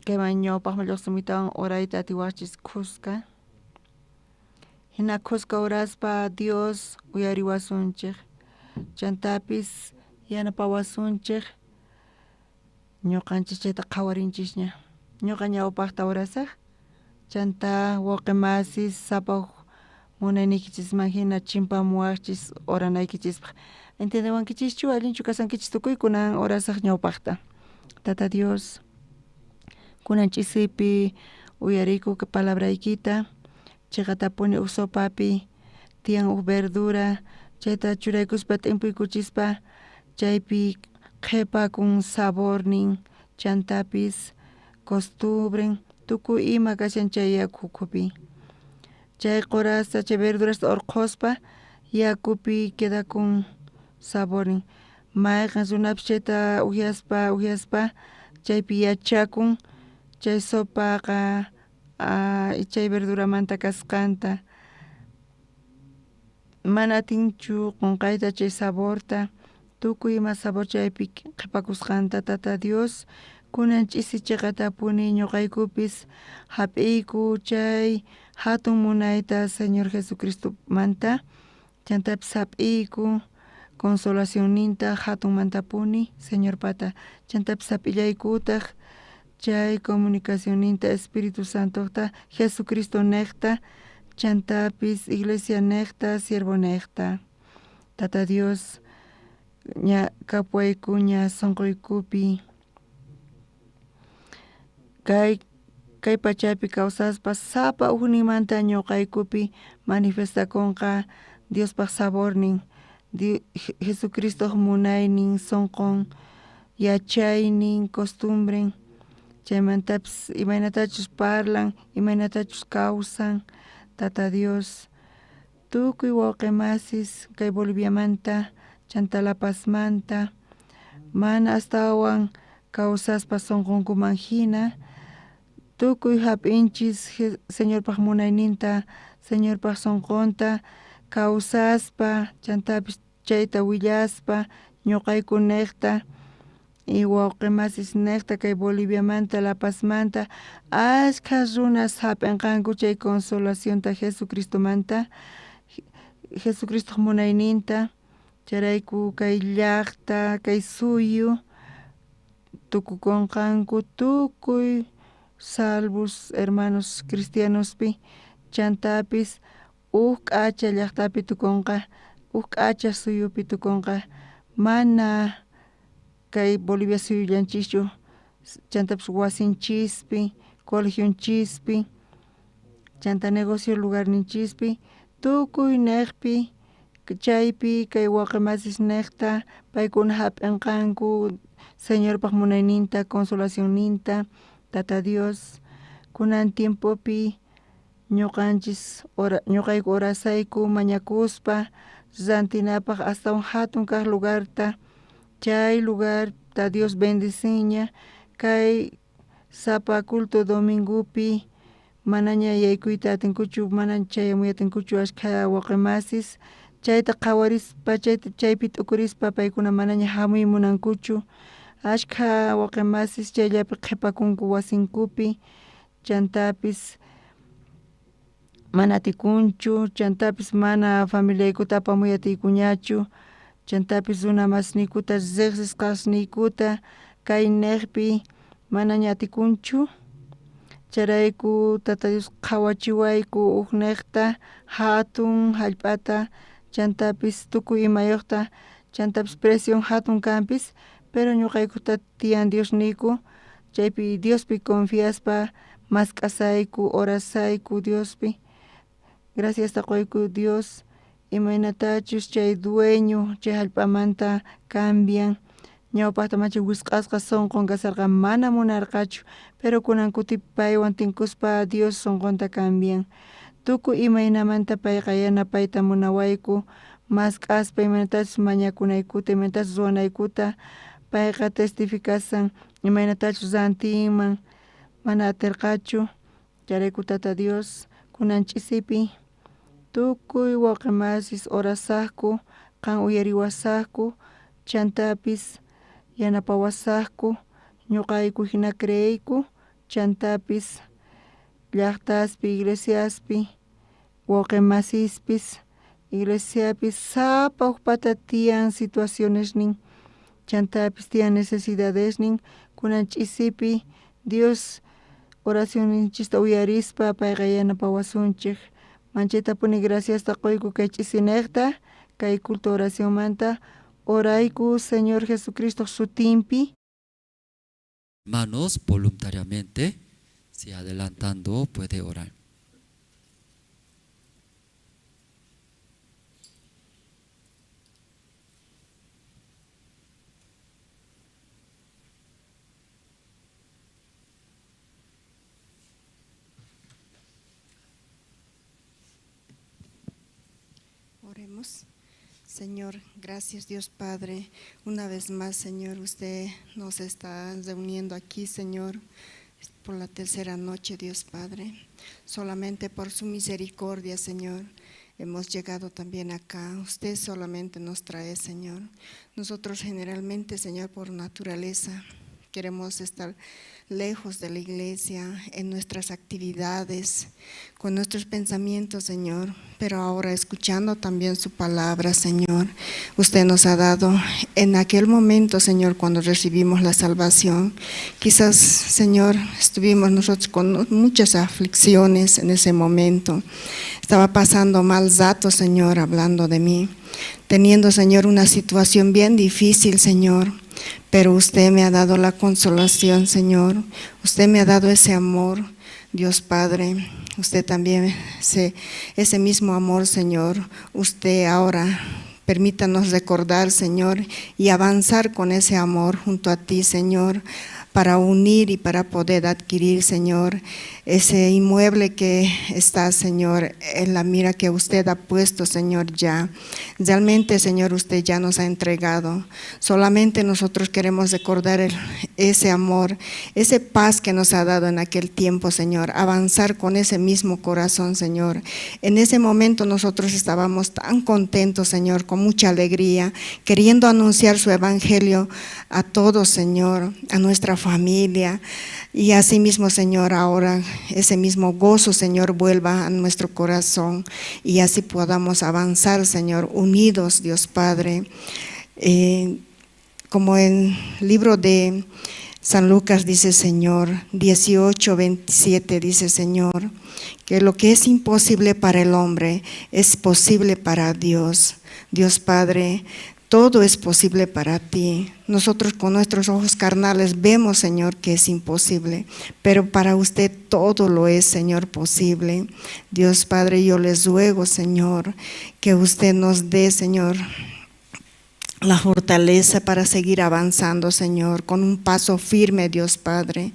kayman ñawpaqman lluqsimuйtawan orayta atiwaqchis kuska hina kuska uraspa Dios uyariwasunchik chantapis yanapawasunchik ñuqanchik chayta qhawarinchikña ñuqa ñawpaqta urasaq chanta wawqi masis sapa munayniykichisman hina chimpamuwaqchis oranaykichispaq entendewankichischu allinchu kasankichis tukuy kunan orasaq ñawpaqta Tata Dios kunan ch'isipi uyariyku palabraykita chiqatapuni huk sopapi tiyan huk verdura chayta churaykuspa t'inpuykuchispa chaypi qhipakun sabornin chantapis costumbren tukuy ima kashan chay yakukuppi chay qurasta chay verdurasta urquspa yakupi quedakun sabornin mayqan runapish chayta upiaspa chaypi yachakun chay sopaqa chay verduramanta kasqanta mana atinchu qunqayta chay saborta tukuy ima sabor chaypi qhipakusqanta Tata Dios kunan ch'isi chiqatapuni ñuqaykupis hap'iyku chay hatun munayta Señor Jesucristomanta chantapis hap'iyku consolacionninta hatunmantapuni Señor pata chantapis hap'illaykutaq chay comunicacionninta Espíritu Santota Jesucristo niqta chantapis iglesia niqta siervo niqta Tata Dios ña kapwayku ña sunquykupi kay pachapi kawsaspa sapa hukninmanta ñuqaykupi manifestakunqa Diospaq sabornin Jesucristo munaynin sunqun yachaynin costumbren chaymantapis imaynatachus parlan imaynatachus kawsan Tata Dios tukuy wawqi masis kay Boliviamanta Chantalapasmanta mana astawan kawsaspa sunqunkuman hina tukuy hap'inchis Señorpaq munayninta Señorpaq sunqunta kawsaspa chantapis chayta willaspa ñuqayku niqta y wawqi masis niqta kay Boliviamanta La Pazmanta ashka runas hap'inqanku chay consolacionta Jesucristomanta Jesucristo munayninta charayku kay llaqta kay suyu tukukunqanku tukuy salvos hermanos cristianospi chantapis huk k'acha llaqtapi tukunqa huk k'acha suyupi tukunqa mana kay Bolivia suyullanchischu chantapis wasinchispi colegionchispi chanta negocio lugarninchispi tukuy niqpi chaypi kay wawqi masis niqta paykuna hap'inqanku Señorpaq munayninta consolacionninta Tata Dios kunan tiempopi ñuqayku orasayku mañakuspa rantinapaq astawan hatun kaq lugarta chay lugarta Dios bendiciña kay sapa culto domingupi manaña yaykuyta atinkuchu mana chayamuyatinkuchu ashkha wawqi masis chayta qhawarispa chaypi t'ukurispa paykuna manaña hamuy munankuchu ashkha wawqi masis chayllapi qhipakunku wasinkupi chantapis mana atikunchu chantapis mana familiaykuta apamuyatiykuñachu chantapis runa masniykuta riqsisqasniykuta kay niqpi manaña atikunchu charayku Tata Dios qhawachiwayku huk niqta hatun hallp'ata chantapis tukuy imayuqta chantapis presión hatun kanpis pero ñuqaykuta tiyan Dios niyku chaypi Diospi confiaspa mask'asayku orasayku Diospi graciasta qoyku Dios imaynatachus chay dueño chay hallp'amanta cambian ñawpaqta machay wisq'asqa sunqun kasarqa mana munarqachu pero kunan kutipi paywan tinkuspa Dios sunqunta cambian tukuy imaynamanta payqa yanapayta munawayku mask'aspa imaynatachus mañakunaykuta imaynatachus ruwanaykuta payqa testificasan imaynatachu santinman mana atirqachu charaykutata Dios kunan ch'isipi tukuy wawqi masis orasaqku qan uyariwasaqku chantapis yanapawasaqku ñuqayku hina creeyku chantapis llaqtaspi iglesiaspi wawqi masispis iglesiapis sapa ukpata tiyan situacionesnin chantapis tiyan necesidadesnin kunan ch'isipi Dios oracionninchista uyarispa payqa yanapawasunchik manchaytapuni graciasta quyku kay ch'isiniqta kay culto oracionmanta orayku Señor Jesucristo sutinpi. Hermanos, voluntariamente, si adelantando puede orar. Oremos. Señor, gracias Dios Padre, una vez más Señor, usted nos está reuniendo aquí Señor, por la tercera noche Dios Padre, solamente por su misericordia Señor, hemos llegado también acá, usted solamente nos trae Señor, nosotros generalmente Señor por naturaleza queremos estar lejos de la iglesia, en nuestras actividades, con nuestros pensamientos, Señor, pero ahora escuchando también su palabra, Señor, usted nos ha dado en aquel momento, Señor, cuando recibimos la salvación, quizás, Señor, estuvimos nosotros con muchas aflicciones en ese momento, estaba pasando mal rato, Señor, hablando de mí, teniendo, Señor, una situación bien difícil, Señor, pero usted me ha dado la consolación, Señor. Usted me ha dado ese amor, Dios Padre. Usted también, ese mismo amor, Señor. Usted ahora permítanos recordar, Señor, y avanzar con ese amor junto a ti, Señor, para unir y para poder adquirir, Señor, ese inmueble que está, Señor, en la mira que usted ha puesto, Señor, ya. Realmente, Señor, usted ya nos ha entregado. Solamente nosotros queremos recordar ese amor, ese paz que nos ha dado en aquel tiempo, Señor. Avanzar con ese mismo corazón, Señor. En ese momento nosotros estábamos tan contentos, Señor, con mucha alegría, queriendo anunciar su evangelio a todos, Señor, a nuestra familia. Y así mismo, Señor, ahora ese mismo gozo, Señor, vuelva a nuestro corazón y así podamos avanzar, Señor, unidos, Dios Padre. Como en el libro de San Lucas dice, Señor, 18:27 dice, Señor, que lo que es imposible para el hombre es posible para Dios. Dios Padre, todo es posible para ti. Nosotros con nuestros ojos carnales vemos, Señor, que es imposible, pero para usted todo lo es, Señor, posible. Dios Padre, yo les ruego, Señor, que usted nos dé, Señor, la fortaleza para seguir avanzando, Señor, con un paso firme, Dios Padre.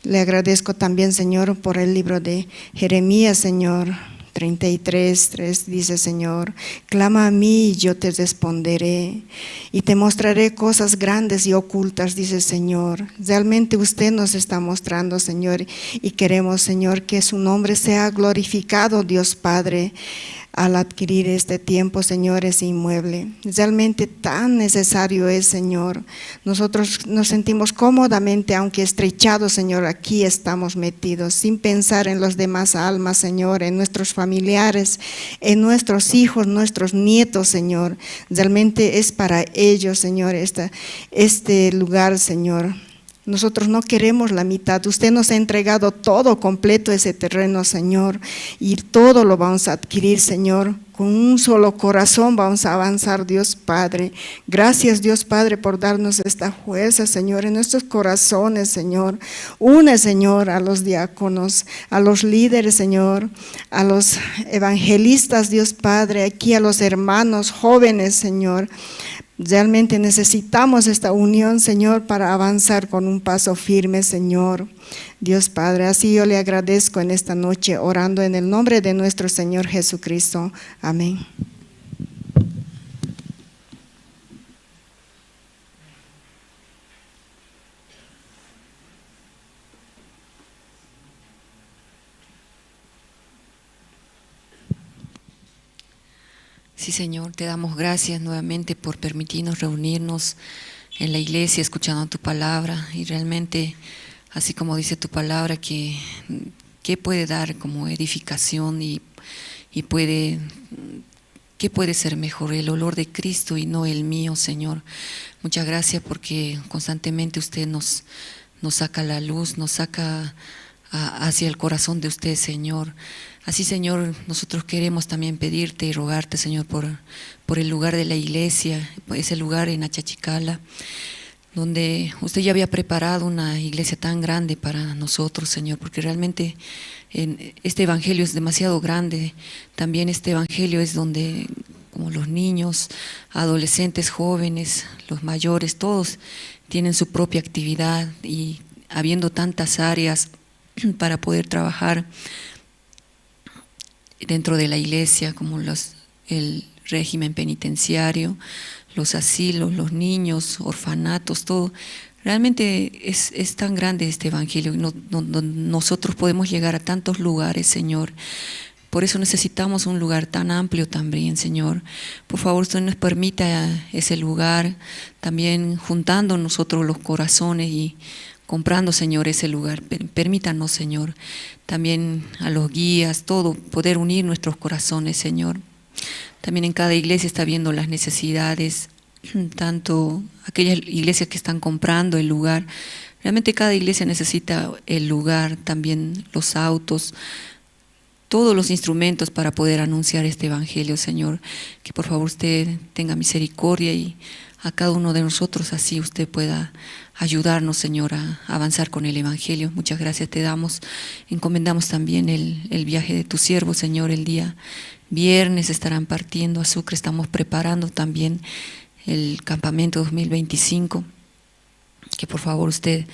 Le agradezco también, Señor, por el libro de Jeremías, Señor. 33:3 dice, Señor, clama a mí y yo te responderé y te mostraré cosas grandes y ocultas, dice Señor. Realmente usted nos está mostrando, Señor, y queremos, Señor, que su nombre sea glorificado, Dios Padre, al adquirir este tiempo, Señor, ese inmueble. Realmente tan necesario es, Señor. Nosotros nos sentimos cómodamente, aunque estrechados, Señor, aquí estamos metidos, sin pensar en los demás almas, Señor, en nuestros familiares, en nuestros hijos, nuestros nietos, Señor. Realmente es para ellos, Señor, este lugar, Señor. Nosotros no queremos la mitad, usted nos ha entregado todo completo ese terreno, Señor, y todo lo vamos a adquirir, Señor. Con un solo corazón vamos a avanzar, Dios Padre. Gracias, Dios Padre, por darnos esta fuerza, Señor, en nuestros corazones, Señor. Une, Señor, a los diáconos, a los líderes, Señor, a los evangelistas, Dios Padre, aquí a los hermanos jóvenes, Señor. Realmente necesitamos esta unión, Señor, para avanzar con un paso firme, Señor. Dios Padre, así yo le agradezco en esta noche, orando en el nombre de nuestro Señor Jesucristo. Amén. Sí, Señor, te damos gracias nuevamente por permitirnos reunirnos en la iglesia escuchando tu palabra, y realmente, así como dice tu palabra, que puede dar como edificación y ¿qué puede ser mejor? El olor de Cristo y no el mío, Señor. Muchas gracias porque constantemente usted nos saca la luz, nos saca hacia el corazón de usted, Señor. Así, Señor, nosotros queremos también pedirte y rogarte, Señor, por el lugar de la iglesia, ese lugar en Achachicala, donde usted ya había preparado una iglesia tan grande para nosotros, Señor, porque realmente este evangelio es demasiado grande. También este evangelio es donde, como los niños, adolescentes, jóvenes, los mayores, todos tienen su propia actividad, y habiendo tantas áreas para poder trabajar dentro de la iglesia, como el régimen penitenciario, los asilos, los niños, orfanatos, todo. Realmente es tan grande este evangelio. Nosotros podemos llegar a tantos lugares, Señor. Por eso necesitamos un lugar tan amplio también, Señor. Por favor, usted nos permita ese lugar, también juntando nosotros los corazones y comprando, Señor, ese lugar. Permítanos, Señor, también a los guías, todo, poder unir nuestros corazones, Señor. También en cada iglesia está viendo las necesidades, tanto aquellas iglesias que están comprando el lugar. Realmente cada iglesia necesita el lugar, también los autos, todos los instrumentos para poder anunciar este evangelio, Señor. Que por favor usted tenga misericordia, y a cada uno de nosotros así usted pueda ayudarnos, Señor, a avanzar con el evangelio. Muchas gracias te damos. Encomendamos también el viaje de tu siervo, Señor. El día viernes estarán partiendo a Sucre. Estamos preparando también el campamento 2025. Que por favor usted,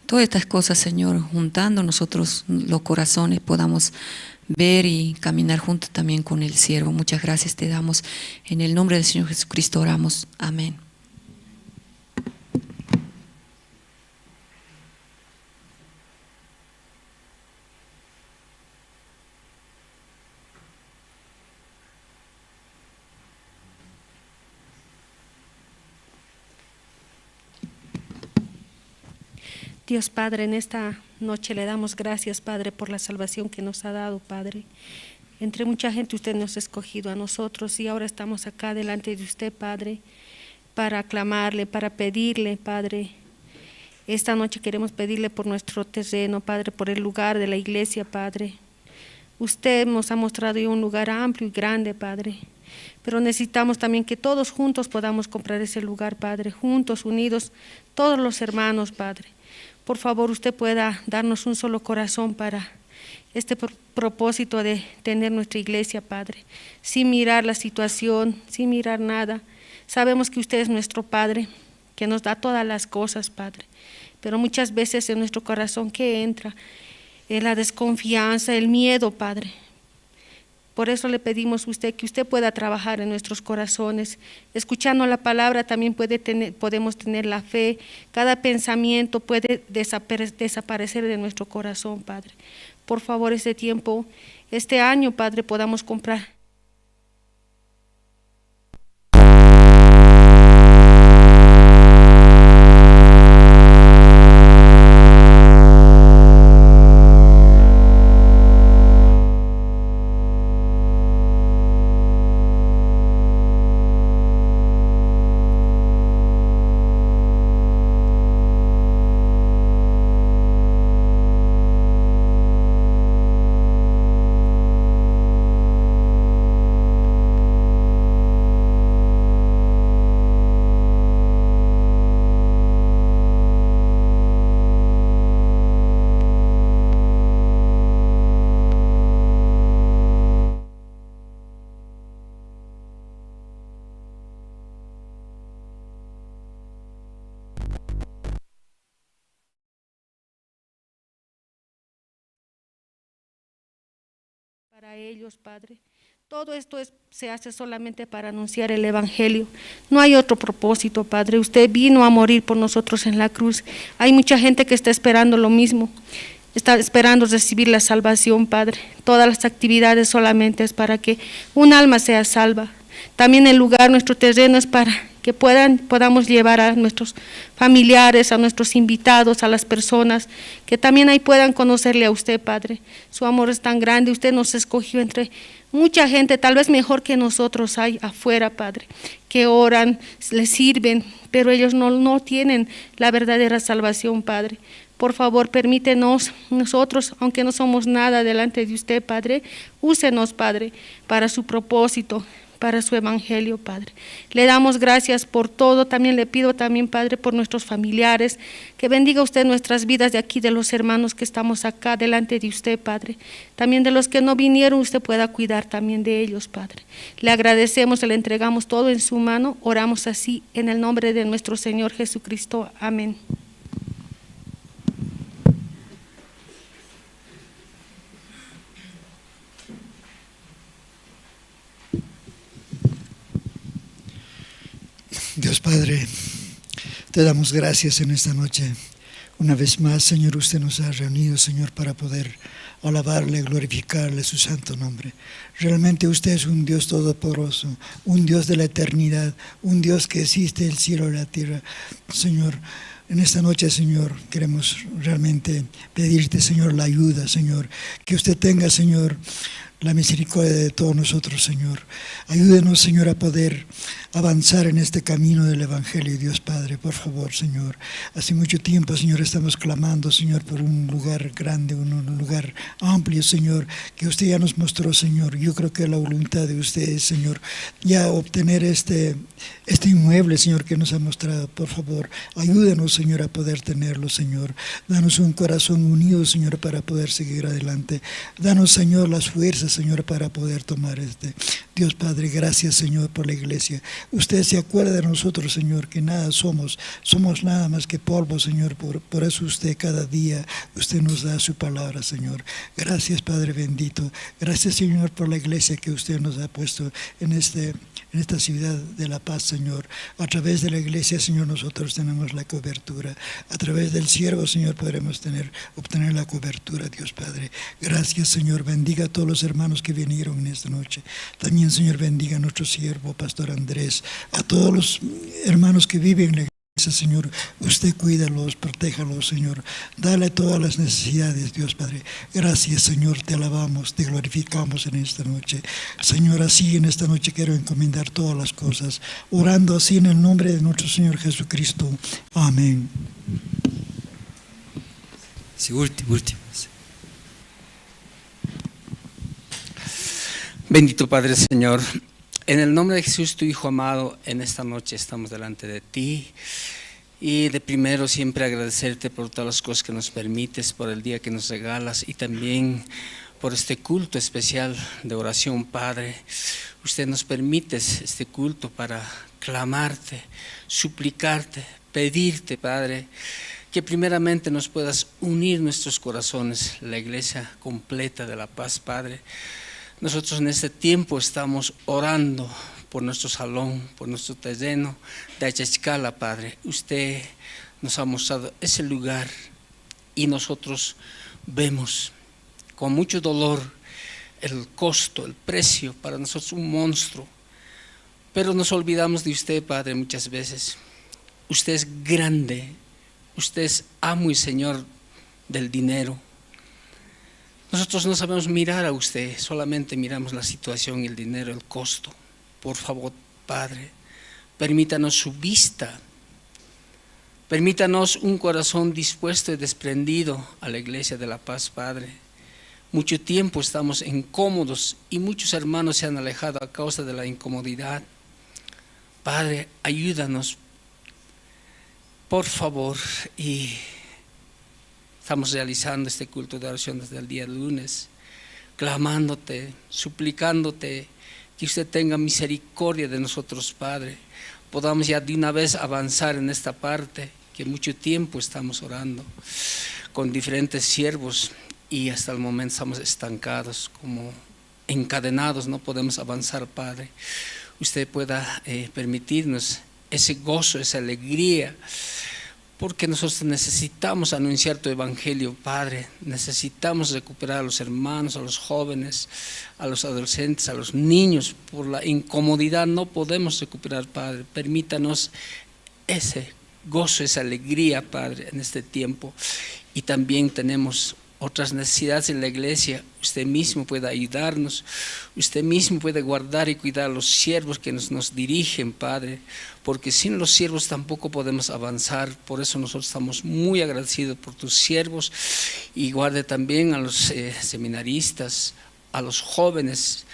todas estas cosas, Señor, juntando nosotros los corazones, podamos ver y caminar juntos también con el siervo. Muchas gracias te damos. En el nombre del Señor Jesucristo oramos. Amén. Dios Padre, en esta noche le damos gracias, Padre, por la salvación que nos ha dado, Padre. Entre mucha gente usted nos ha escogido a nosotros, y ahora estamos acá delante de usted, Padre, para aclamarle, para pedirle, Padre. Esta noche queremos pedirle por nuestro terreno, Padre, por el lugar de la iglesia, Padre. Usted nos ha mostrado ya un lugar amplio y grande, Padre, pero necesitamos también que todos juntos podamos comprar ese lugar, Padre, juntos, unidos, todos los hermanos, Padre. Por favor, usted pueda darnos un solo corazón para este propósito de tener nuestra iglesia, Padre, sin mirar la situación, sin mirar nada. Sabemos que usted es nuestro Padre, que nos da todas las cosas, Padre, pero muchas veces en nuestro corazón que entra la desconfianza, el miedo, Padre. Por eso le pedimos a usted que usted pueda trabajar en nuestros corazones. Escuchando la palabra también podemos tener la fe. Cada pensamiento puede desaparecer de nuestro corazón, Padre. Por favor, este año, Padre, podamos comprar. Para ellos, Padre, todo esto se hace solamente para anunciar el Evangelio. No hay otro propósito, Padre. Usted vino a morir por nosotros en la cruz. Hay mucha gente que está esperando lo mismo, está esperando recibir la salvación, Padre. Todas las actividades solamente es para que un alma sea salva. También el lugar, nuestro terreno es para que podamos llevar a nuestros familiares, a nuestros invitados, a las personas, que también ahí puedan conocerle a usted, Padre. Su amor es tan grande, usted nos escogió entre mucha gente, tal vez mejor que nosotros hay afuera, Padre, que oran, les sirven, pero ellos no tienen la verdadera salvación, Padre. Por favor, permítenos nosotros, aunque no somos nada delante de usted, Padre, úsenos, Padre, para su propósito, para su evangelio, Padre. Le damos gracias por todo. También le pido también, Padre, por nuestros familiares, que bendiga usted nuestras vidas de aquí, de los hermanos que estamos acá delante de usted, Padre. También de los que no vinieron, usted pueda cuidar también de ellos, Padre. Le agradecemos, le entregamos todo en su mano. Oramos así en el nombre de nuestro Señor Jesucristo. Amén. Dios Padre, te damos gracias en esta noche. Una vez más, Señor, usted nos ha reunido, Señor, para poder alabarle, glorificarle su santo nombre. Realmente usted es un Dios todopoderoso, un Dios de la eternidad, un Dios que existe el cielo y la tierra. Señor, en esta noche, Señor, queremos realmente pedirte, Señor, la ayuda, Señor, que usted tenga, Señor, la misericordia de todos nosotros, Señor. Ayúdenos, Señor, a poder avanzar en este camino del Evangelio, Dios Padre, por favor, Señor. Hace mucho tiempo, Señor, estamos clamando, Señor, por un lugar grande, un lugar amplio, Señor, que usted ya nos mostró, Señor. Yo creo que la voluntad de usted es, Señor, ya obtener este inmueble, Señor, que nos ha mostrado. Por favor, ayúdenos, Señor, a poder tenerlo, Señor. Danos un corazón unido, Señor, para poder seguir adelante. Danos, Señor, las fuerzas, Señor, para poder tomar Dios Padre, gracias, Señor, por la iglesia. Usted se acuerda de nosotros, Señor, que nada somos nada más que polvo, Señor. Por eso usted cada día, usted nos da su palabra, Señor. Gracias, Padre bendito. Gracias, Señor, por la iglesia que usted nos ha puesto en esta ciudad de La Paz, Señor. A través de la iglesia, Señor, nosotros tenemos la cobertura. A través del siervo, Señor, podremos obtener la cobertura, Dios Padre. Gracias, Señor. Bendiga a todos los hermanos que vinieron en esta noche. También, Señor, bendiga a nuestro siervo, Pastor Andrés, a todos los hermanos que viven en la iglesia, Señor. Usted cuídalos, protéjalos, Señor. Dale todas las necesidades, Dios Padre. Gracias, Señor. Te alabamos, te glorificamos en esta noche. Señor, así en esta noche quiero encomendar todas las cosas, orando así en el nombre de nuestro Señor Jesucristo. Amén. Sí, último. Bendito Padre Señor, en el nombre de Jesús, tu Hijo amado, en esta noche estamos delante de ti y de primero siempre agradecerte por todas las cosas que nos permites, por el día que nos regalas y también por este culto especial de oración, Padre. Usted nos permite este culto para clamarte, suplicarte, pedirte, Padre, que primeramente nos puedas unir nuestros corazones, la iglesia completa de La Paz, Padre. Nosotros en este tiempo estamos orando por nuestro salón, por nuestro terreno de Achachcala, Padre. Usted nos ha mostrado ese lugar y nosotros vemos con mucho dolor el costo, el precio, para nosotros un monstruo. Pero nos olvidamos de usted, Padre, muchas veces. Usted es grande, usted es amo y Señor del dinero. Nosotros no sabemos mirar a usted, solamente miramos la situación, el dinero, el costo. Por favor, Padre, permítanos su vista, permítanos un corazón dispuesto y desprendido a la iglesia de La Paz, Padre. Mucho tiempo estamos incómodos y muchos hermanos se han alejado a causa de la incomodidad. Padre, ayúdanos, por favor, y estamos realizando este culto de oración desde el día lunes, clamándote, suplicándote que usted tenga misericordia de nosotros, Padre. Podamos ya de una vez avanzar en esta parte, que mucho tiempo estamos orando con diferentes siervos y hasta el momento estamos estancados, como encadenados, no podemos avanzar, Padre. Usted pueda permitirnos ese gozo, esa alegría, porque nosotros necesitamos anunciar tu evangelio, Padre. Necesitamos recuperar a los hermanos, a los jóvenes, a los adolescentes, a los niños. Por la incomodidad no podemos recuperar, Padre. Permítanos ese gozo, esa alegría, Padre, en este tiempo. Y también tenemos otras necesidades en la iglesia. Usted mismo puede ayudarnos, usted mismo puede guardar y cuidar a los siervos que nos dirigen, Padre, porque sin los siervos tampoco podemos avanzar. Por eso nosotros estamos muy agradecidos por tus siervos, y guarde también a los seminaristas, a los jóvenes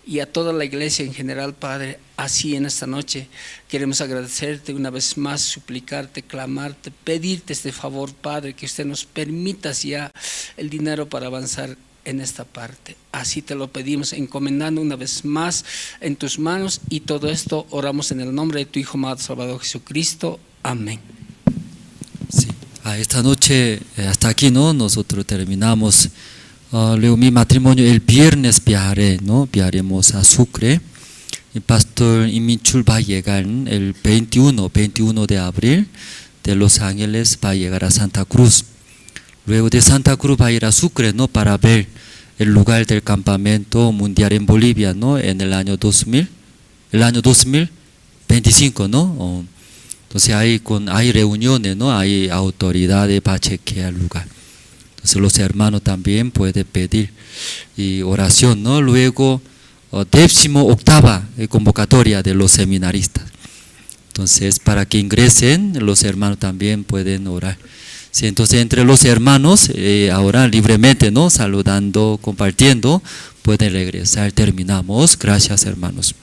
y a toda la iglesia en general, Padre. Así en esta noche queremos agradecerte una vez más, suplicarte, clamarte, pedirte este favor, Padre, que usted nos permita ya el dinero para avanzar en esta parte. Así te lo pedimos, encomendando una vez más en tus manos, y todo esto oramos en el nombre de tu Hijo amado Salvador Jesucristo. Amén. Sí. Esta noche hasta aquí, ¿no? Nosotros terminamos. Luego mi matrimonio el viernes viajaré, ¿no? Viajaremos a Sucre. El pastor Inminchul va a llegar el 21 de abril de Los Ángeles, va a llegar a Santa Cruz. Luego de Santa Cruz va a ir a Sucre, ¿no? Para ver el lugar del campamento mundial en Bolivia, ¿no? En el año 2025, ¿no? Entonces hay reuniones, ¿no? Hay autoridades para chequear el lugar. Entonces los hermanos también pueden pedir y oración, ¿no? Luego 18ª convocatoria de los seminaristas. Entonces para que ingresen los hermanos también pueden orar. Sí, entonces entre los hermanos ahora libremente, ¿no? Saludando, compartiendo, pueden regresar. Terminamos. Gracias, hermanos.